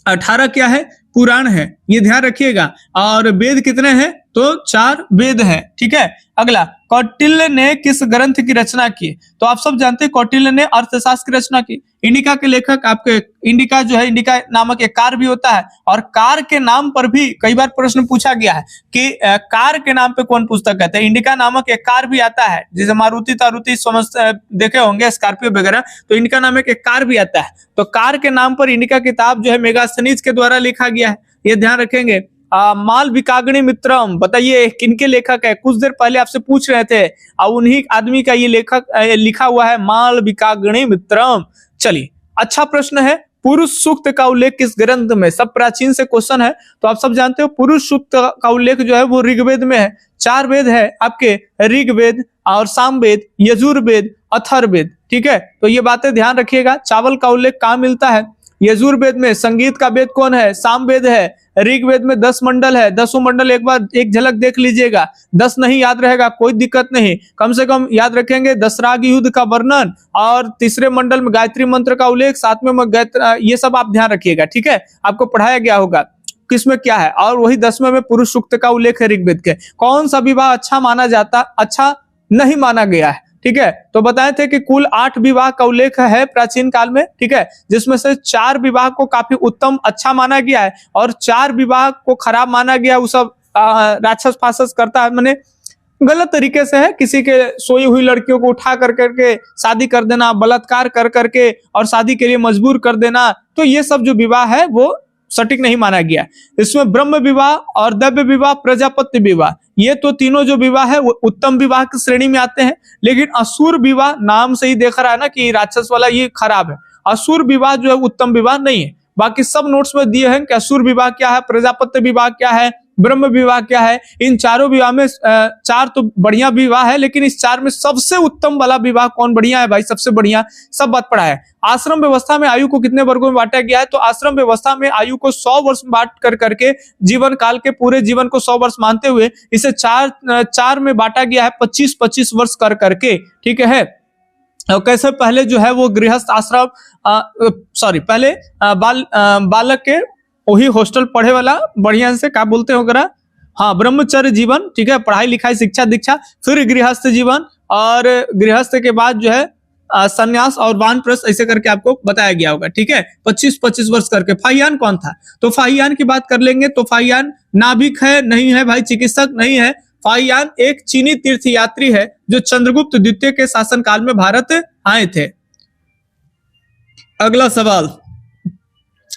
18 क्या है? पुराण है, ये ध्यान रखिएगा। और वेद कितने हैं? तो 4 वेद हैं। ठीक है, अगला, कौटिल्य ने किस ग्रंथ की रचना की? तो आप सब जानते हैं कौटिल्य ने अर्थशास्त्र की रचना की। इंडिका के लेखक आपके, इंडिका जो है, इंडिका नामक एक कार भी होता है, और कार के नाम पर भी कई बार प्रश्न पूछा गया है कि कार के नाम पे कौन पुस्तक कहते हैं? इंडिका नामक एक कार भी आता है, जैसे मारुति तारुति समझ देखे होंगे, स्कॉर्पियो वगैरह, तो इंडिका नामक एक कार भी आता है। तो कार के नाम पर इंडिका किताब जो है मेगास्थनीज के द्वारा लिखा गया है, ये ध्यान रखेंगे। मालविकाग्नि मित्रम, बताइए किनके लेखक है? कुछ देर पहले आपसे पूछ रहे थे, और उन्हीं आदमी का ये लेखक लिखा हुआ है, मालविकाग्नि मित्रम। चलिए, अच्छा प्रश्न है, पुरुष सूक्त का उल्लेख किस ग्रंथ में? सब प्राचीन से क्वेश्चन है, तो आप सब जानते हो पुरुष सूक्त का उल्लेख जो है वो ऋग्वेद में है। 4 वेद है आपके, ऋग्वेद और सामवेद, यजुर्वेद, अथर्ववेद। ठीक है, तो ये बातें ध्यान रखिएगा। चावल का उल्लेख कहाँ मिलता है? यजुर्वेद में। संगीत का वेद कौन है? सामवेद है। ऋग्वेद में 10 मंडल है, 10 मंडल एक बार एक झलक देख लीजिएगा। 10 नहीं याद रहेगा कोई दिक्कत नहीं, कम से कम याद रखेंगे। दशराग युद्ध का वर्णन, और तीसरे मंडल में गायत्री मंत्र का उल्लेख, 7वें में गायत्री, ये सब आप ध्यान रखिएगा। ठीक है, आपको पढ़ाया गया होगा किसमें क्या है। और वही 10वें में पुरुष सूक्त का उल्लेख है ऋग्वेद के। कौन सा विवाह अच्छा माना जाता, अच्छा नहीं माना गया है? ठीक है, तो बताए थे कि कुल 8 विवाह का उल्लेख है प्राचीन काल में। ठीक है, जिसमें से 4 विवाह को काफी उत्तम अच्छा माना गया है, और 4 विवाह को खराब माना गया। वो सब राक्षस फासस करता है, माने गलत तरीके से है, किसी के सोई हुई लड़कियों को उठा कर करके शादी कर देना, बलात्कार कर करके और शादी के लिए मजबूर कर देना। तो ये सब जो विवाह है वो सटीक नहीं माना गया। इसमें ब्रह्म विवाह और दैव्य विवाह, प्रजापत्य विवाह, ये तो तीनों जो विवाह है वो उत्तम विवाह की श्रेणी में आते हैं। लेकिन असुर विवाह, नाम से ही देख रहा है ना कि राक्षस वाला, ये खराब है। असुर विवाह जो है उत्तम विवाह नहीं है। बाकी सब नोट्स में दिए हैं कि असुर विवाह क्या है, प्रजापत्य विवाह क्या है, ब्रह्म विवाह क्या है। इन चारों विवाह में चार तो बढ़िया विवाह है, लेकिन इस चार में सबसे उत्तम वाला विवाह कौन बढ़िया है भाई, सबसे बढ़िया, सब बात पड़ा है। आश्रम व्यवस्था में आयु को कितने वर्गों में बांटा गया है, तो आश्रम व्यवस्था में आयु को 100 वर्ष में बांट कर करके जीवन काल के पूरे जीवन को 100 वर्ष मानते हुए इसे चार में बांटा गया है, 25-25 वर्ष कर करके, ठीक है। और कैसे, पहले जो है वो गृहस्थ आश्रम, पहले बालक के वही हॉस्टल पढ़े वाला, बढ़िया से क्या बोलते हो करा, हाँ, ब्रह्मचर्य जीवन, ठीक है, पढ़ाई लिखाई शिक्षा दीक्षा, फिर गृहस्थ जीवन, और गृहस्थ के बाद जो है संन्यास और वानप्रस्थ, ऐसे करके आपको बताया गया होगा, ठीक है, 25-25 वर्ष करके। फाहियान कौन था, तो फाहियान की बात कर लेंगे तो फाहियान नाभिक है, नहीं है भाई, चिकित्सक नहीं है। फाहियान एक चीनी तीर्थयात्री है जो चंद्रगुप्त द्वितीय के शासनकाल में भारत आए थे। अगला सवाल,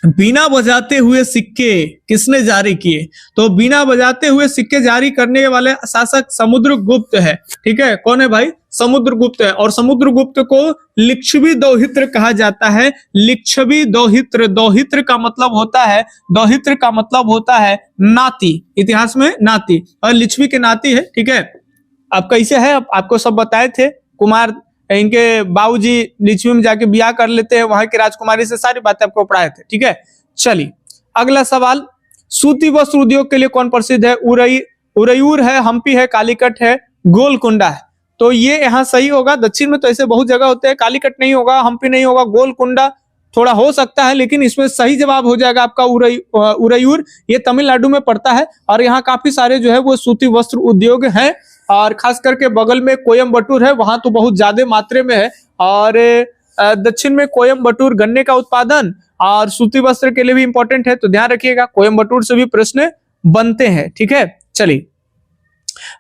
बिना बजाते हुए सिक्के किसने जारी किए, तो बिना बजाते हुए सिक्के जारी करने वाले शासक समुद्रगुप्त है, ठीक है। कौन है भाई, समुद्रगुप्त है। और समुद्रगुप्त को लिच्छवी दौहित्र कहा जाता है। लिच्छवी दौहित्र, दौहित्र का मतलब होता है, दौहित्र का मतलब होता है नाती, इतिहास में नाती, और लिच्छवी के नाती है, ठीक है। अब कैसे है, आपको सब बताए थे, कुमार इनके बाबूजी लिच्छवी में जाके ब्याह कर लेते हैं, वहां की राजकुमारी से सारी बातें आपको पढ़ाए थे, ठीक है। चलिए अगला सवाल, सूती वस्त्र उद्योग के लिए कौन प्रसिद्ध है, उरैयूर है, हम्पी है, कालीकट है, गोलकुंडा है। तो ये यहाँ सही होगा। दक्षिण में तो ऐसे बहुत जगह होते हैं, कालीकट नहीं होगा, हम्पी नहीं होगा, गोलकुंडा थोड़ा हो सकता है, लेकिन इसमें सही जवाब हो जाएगा आपका उरैयूर। ये तमिलनाडु में पड़ता है और यहाँ काफी सारे जो है वो सूती वस्त्र उद्योग हैं, और खास करके बगल में कोयम्बटूर है, वहां तो बहुत ज्यादा मात्रा में है। और दक्षिण में कोयम्बटूर गन्ने का उत्पादन और सूती वस्त्र के लिए भी इंपॉर्टेंट है, तो ध्यान रखिएगा, कोयम्बटूर से भी प्रश्न बनते हैं, ठीक है। चलिए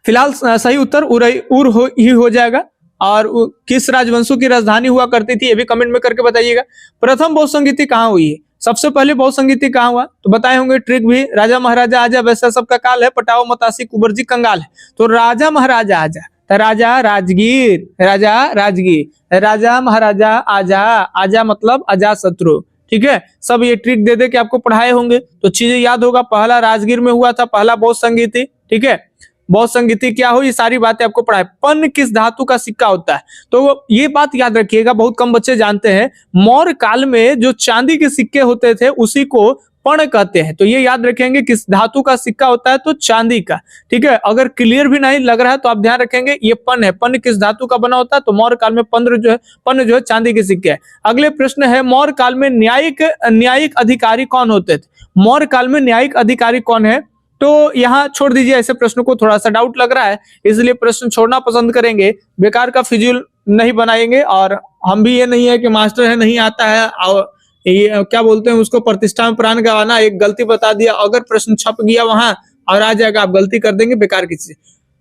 फिलहाल सही उत्तर उरैयूर ही हो जाएगा। और किस राजवंशों की राजधानी हुआ करती थी, ये भी कमेंट में करके बताइएगा। प्रथम बहुसंगीति कहाँ हुई है, सबसे पहले बहुसंगीति कहाँ हुआ, तो बताए होंगे ट्रिक भी, राजा महाराजा आजा वैसा सबका काल है, पटाओ मतासी कुबरजी कंगाल है। तो राजा महाराजा आजा, तो राजा राजगीर, राजा राजगीर, राजा महाराजा आजा, आजा मतलब अजातशत्रु, ठीक है। सब ये ट्रिक दे दे के आपको पढ़ाए होंगे तो चीजें याद होगा। पहला राजगीर में हुआ था, पहला बहुसंगीति, ठीक है। बहुसंगीति क्या हो, ये सारी बातें आपको पढ़ाए। पन्न किस धातु का सिक्का होता है, तो ये बात याद रखिएगा, बहुत कम बच्चे जानते हैं। मौर्य काल में जो चांदी के सिक्के होते थे उसी को पर्ण कहते हैं, तो ये याद रखेंगे किस धातु का सिक्का होता है, तो चांदी का, ठीक है। अगर क्लियर भी नहीं लग रहा है तो आप ध्यान रखेंगे ये पन्न है, पन्न किस धातु का बना होता है, तो मौर्य काल में पन्न जो है चांदी के सिक्के है। अगले प्रश्न है, मौर्य काल में न्यायिक अधिकारी कौन होते थे, मौर्य काल में न्यायिक अधिकारी कौन है, तो यहाँ छोड़ दीजिए, ऐसे प्रश्न को थोड़ा सा डाउट लग रहा है इसलिए प्रश्न छोड़ना पसंद करेंगे, बेकार का फिजूल नहीं बनाएंगे। और हम भी ये नहीं है कि मास्टर है नहीं आता है, और ये क्या बोलते हैं उसको, प्रतिष्ठा में प्राण गंवाना, एक गलती बता दिया, अगर प्रश्न छप गया वहां और आ जाएगा, आप गलती कर देंगे, बेकार की चीज।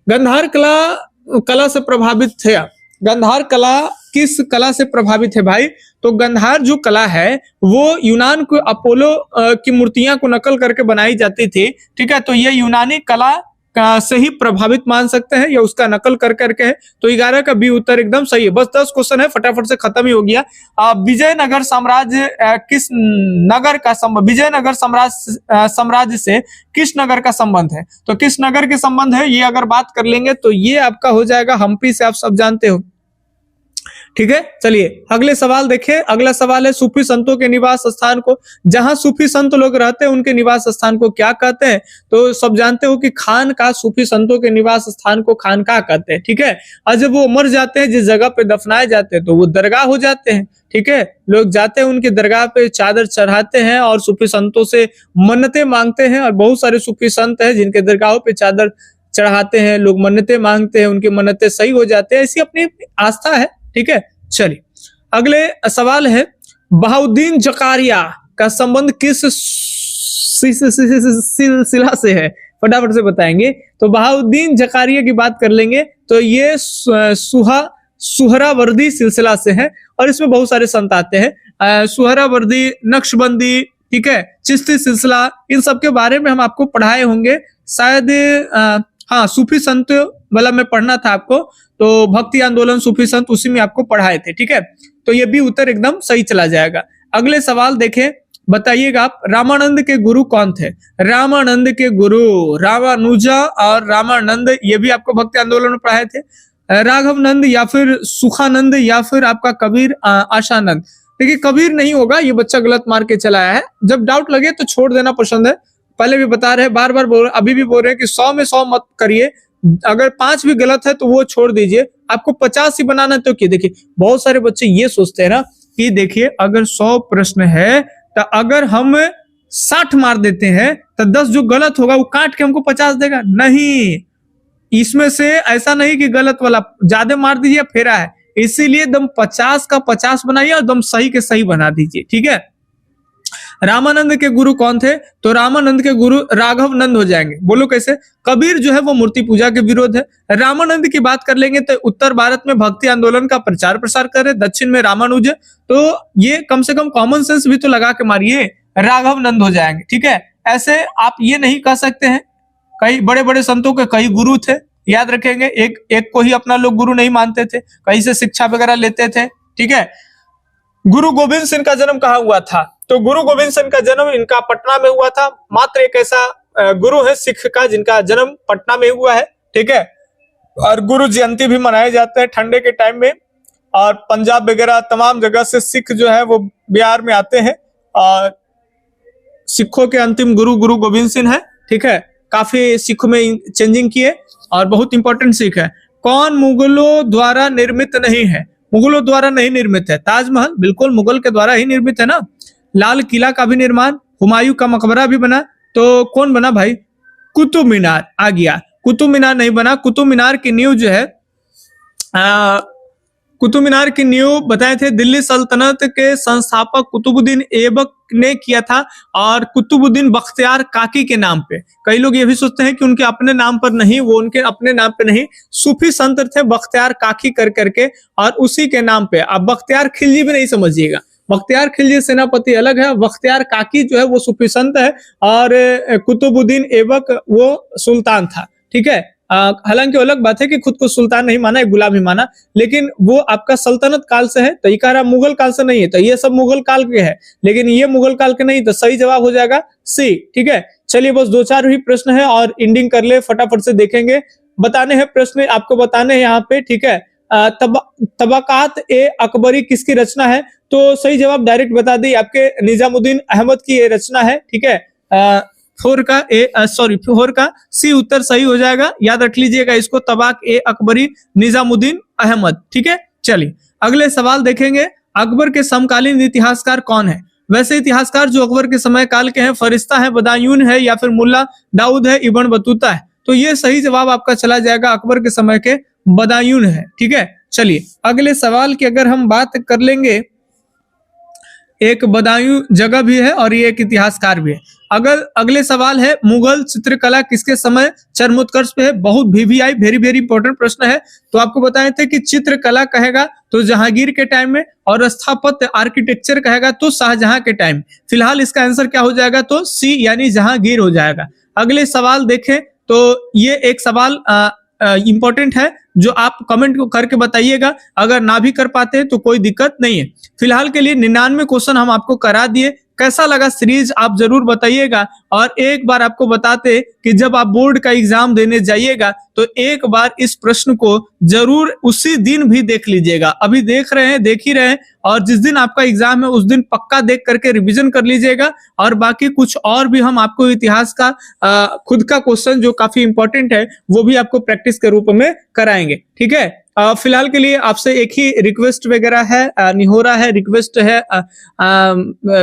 गंधार कला से प्रभावित थे, गंधार कला किस कला से प्रभावित है भाई, तो गंधार जो कला है वो यूनान को अपोलो की मूर्तियां को नकल करके बनाई जाती थी, ठीक है। तो ये यूनानी कला से ही प्रभावित मान सकते हैं, या उसका नकल कर करके है। तो 11 का बी उत्तर एकदम सही है। बस 10 क्वेश्चन है, फटाफट से खत्म ही हो गया। विजयनगर साम्राज्य किस नगर का संबंध, विजयनगर साम्राज्य से किस नगर का संबंध है, तो किस नगर के संबंध है, ये अगर बात कर लेंगे तो ये आपका हो जाएगा हम्पी से, आप सब जानते हो, ठीक है। चलिए अगले सवाल देखिए। अगला सवाल है, सूफी संतों के निवास स्थान को, जहां सूफी संत लोग रहते हैं उनके निवास स्थान को क्या कहते हैं, तो सब जानते हो कि खानका, सूफी संतों के निवास स्थान को खानका कहते हैं, ठीक है। और जब वो मर जाते हैं, जिस जगह पे दफनाए जाते हैं, तो वो दरगाह हो जाते हैं, ठीक है। लोग जाते हैं उनकी दरगाह पे, चादर चढ़ाते हैं और सूफी संतों से मन्नतें मांगते हैं। और बहुत सारे सूफी संत हैं जिनके दरगाहों पे चादर चढ़ाते हैं, लोग मन्नतें मांगते हैं, उनकी मन्नतें सही हो जाते हैं, ऐसी अपनी आस्था है, ठीक है। चलिए अगले सवाल है, बहाउद्दीन जकारिया का संबंध किस सिलसिला से है, फटाफट से बताएंगे। तो बहाउद्दीन जकारिया की बात कर लेंगे तो ये सुहरावर्दी सिलसिला से है, और इसमें बहुत सारे संत आते हैं, सुहरावर्दी, नक्शबंदी, ठीक है, चिश्ती सिलसिला, इन सब के बारे में हम आपको पढ़ाए होंगे शायद। हाँ, सूफी संत वाला में पढ़ना था आपको, तो भक्ति आंदोलन सूफी संत उसी में आपको पढ़ाए थे, ठीक है। तो ये भी उत्तर एकदम सही चला जाएगा। अगले सवाल देखें, बताइएगा आप, रामानंद के गुरु कौन थे? रामानंद के गुरु रामानुजा और रामानंद, ये भी आपको भक्ति आंदोलन में पढ़ाए थे। राघवनंद या फिर सुखानंद या फिर आपका कबीर आशानंद। देखिए कबीर नहीं होगा, ये बच्चा गलत मार के चला आया है। जब डाउट लगे तो छोड़ देना पसंद है, पहले भी बता रहे हैं, बार बार बोल, अभी भी बोल रहे हैं कि 100 में 100 मत करिए, अगर 5 भी गलत है तो वो छोड़ दीजिए, आपको 50 ही बनाना है तो क्या। देखिए बहुत सारे बच्चे ये सोचते हैं ना कि देखिए अगर 100 प्रश्न है तो अगर हम 60 मार देते हैं तो 10 जो गलत होगा वो काट के हमको 50 देगा। नहीं, इसमें से ऐसा नहीं कि गलत वाला ज्यादा मार दीजिए, फेरा है, इसीलिए दम 50 का 50 बनाइए और दम सही के सही बना दीजिए, ठीक है। रामानंद के गुरु कौन थे? तो रामानंद के गुरु राघवनंद हो जाएंगे। बोलो कैसे? कबीर जो है वो मूर्ति पूजा के विरोध है। रामानंद की बात कर लेंगे तो उत्तर भारत में भक्ति आंदोलन का प्रचार प्रसार कर रहे, दक्षिण में रामानुज, तो ये कम से कम कॉमन सेंस भी तो लगा के मारिए, राघवनंद हो जाएंगे, ठीक है। ऐसे आप ये नहीं कह सकते हैं, कई बड़े बड़े संतों के कई गुरु थे, याद रखेंगे, एक को ही अपना लोग गुरु नहीं मानते थे, कहीं से शिक्षा वगैरह लेते थे, ठीक है। गुरु गोविंद सिंह का जन्म कहाँ हुआ था? तो गुरु गोविंद सिंह का जन्म इनका पटना में हुआ था। मात्र एक ऐसा गुरु है सिख का जिनका जन्म पटना में हुआ है, ठीक है। और गुरु जयंती भी मनाए जाते हैं ठंडे के टाइम में, और पंजाब वगैरह तमाम जगह से सिख जो है वो बिहार में आते हैं, और सिखों के अंतिम गुरु गुरु गोविंद सिंह है, ठीक है। काफी सिखों में चेंजिंग किए और बहुत इंपॉर्टेंट सिख है। कौन मुगलों द्वारा निर्मित नहीं है? मुगलों द्वारा नहीं निर्मित है। ताजमहल बिल्कुल मुगल के द्वारा ही निर्मित है ना। लाल किला का भी निर्माण, हुमायूं का मकबरा भी बना, तो कौन बना भाई? कुतुब मीनार आ गया। कुतुब मीनार नहीं बना, कुतुब मीनार की नींव जो है कुतुब मीनार की नींव बताए थे दिल्ली सल्तनत के संस्थापक कुतुबुद्दीन ऐबक ने किया था, और कुतुबुद्दीन बख्तियार काकी के नाम पे। कई लोग ये भी सोचते हैं कि उनके अपने नाम पर नहीं, वो उनके अपने नाम पे नहीं, सूफी संत थे बख्तियार काकी कर करके, और उसी के नाम पे। अब बख्तियार खिलजी भी नहीं समझिएगा, बख्तियार खिलजी सेनापति अलग है, बख्तियार काकी जो है वो सूफी संत है, और कुतुबुद्दीन ऐबक वो सुल्तान था, ठीक है। हालांकि अलग बात है कि खुद को सुल्तान नहीं माना, एक गुलाम ही माना, लेकिन वो आपका सल्तनत काल से है, तो ये कह रहा मुगल काल से नहीं है, तो ये सब मुगल काल के है, लेकिन ये मुगल काल के नहीं, तो सही जवाब हो जाएगा सी, ठीक है। चलिए बस 2-4 ही प्रश्न है और एंडिंग कर ले, फटाफट से देखेंगे। बताने हैं प्रश्न आपको, बताने हैं यहाँ पे, ठीक है। तबकात ए अकबरी किसकी रचना है? तो सही जवाब डायरेक्ट बता दी, आपके निजामुद्दीन अहमद की ये रचना है, ठीक है। 4 का सी उत्तर सही हो जाएगा, याद रख लीजिएगा इसको, तबाक ए अकबरी निजामुद्दीन अहमद, ठीक है। चलिए अगले सवाल देखेंगे, अकबर के समकालीन इतिहासकार कौन है? वैसे इतिहासकार जो अकबर के समय काल के हैं, फरिश्ता है, बदायून है, या फिर मुल्ला दाऊद है, इब्न बतूता है। तो ये सही जवाब आपका चला जाएगा, अकबर के समय के बदायून है, ठीक है। चलिए अगले सवाल की अगर हम बात कर लेंगे, एक बदायूं जगह भी है और ये एक इतिहासकार भी है। अगर अगले सवाल है, मुगल चित्रकला किसके समय चरमोत्कर्ष पे है? बहुत VVI वेरी वेरी इंपॉर्टेंट प्रश्न है। तो आपको बताए थे कि चित्रकला कहेगा तो जहांगीर के टाइम में, और स्थापत्य आर्किटेक्चर कहेगा तो शाहजहां के टाइम। फिलहाल इसका आंसर क्या हो जाएगा? तो सी यानी जहांगीर हो जाएगा। अगले सवाल देखें तो ये एक सवाल इंपॉर्टेंट है जो आप कमेंट करके बताइएगा, अगर ना भी कर पाते तो कोई दिक्कत नहीं है। फिलहाल के लिए 99 क्वेश्चन हम आपको करा दिए। कैसा लगा सीरीज आप जरूर बताइएगा, और एक बार आपको बताते कि जब आप बोर्ड का एग्जाम देने जाइएगा तो एक बार इस प्रश्न को जरूर उसी दिन भी देख लीजिएगा। अभी देख रहे हैं, देख ही रहे हैं, और जिस दिन आपका एग्जाम है उस दिन पक्का देख करके रिवीजन कर लीजिएगा। और बाकी कुछ और भी हम आपको इतिहास का खुद का क्वेश्चन जो काफी इंपॉर्टेंट है वो भी आपको प्रैक्टिस के रूप में कराएंगे, ठीक है। फिलहाल के लिए आपसे एक ही रिक्वेस्ट वगैरह है, निहोरा है, रिक्वेस्ट है,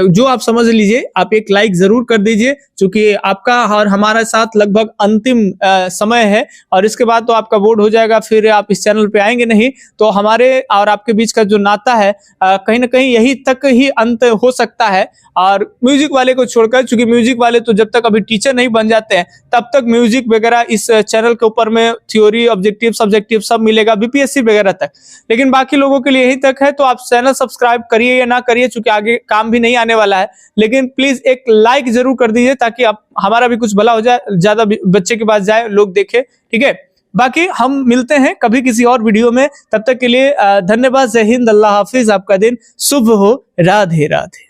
जो आप समझ लीजिए, आप एक लाइक जरूर कर दीजिए, क्योंकि आपका और हमारा साथ लगभग अंतिम समय है, और इसके बाद तो आपका बोर्ड हो जाएगा, फिर आप इस चैनल पे आएंगे नहीं। तो हमारे और आपके बीच का जो नाता है कहीं ना कहीं यही तक ही अंत हो सकता है। और म्यूजिक वाले को छोड़कर, क्योंकि म्यूजिक वाले तो जब तक अभी टीचर नहीं बन जाते हैं तब तक म्यूजिक वगैरह इस चैनल के ऊपर में थ्योरी, ऑब्जेक्टिव, सब्जेक्टिव सब मिलेगा। BPSC यूपीएससी वगैरह तक, लेकिन बाकी लोगों के लिए यही तक है। तो आप चैनल सब्सक्राइब करिए या ना करिए, चूंकि आगे काम भी नहीं आने वाला है, लेकिन प्लीज एक लाइक जरूर कर दीजिए ताकि आप हमारा भी कुछ भला हो जाए, ज्यादा बच्चे के पास जाए, लोग देखे, ठीक है। बाकी हम मिलते हैं कभी किसी और वीडियो में, तब तक के लिए धन्यवाद। जय हिंद, अल्लाह हाफिज, आपका दिन शुभ हो, राधे राधे।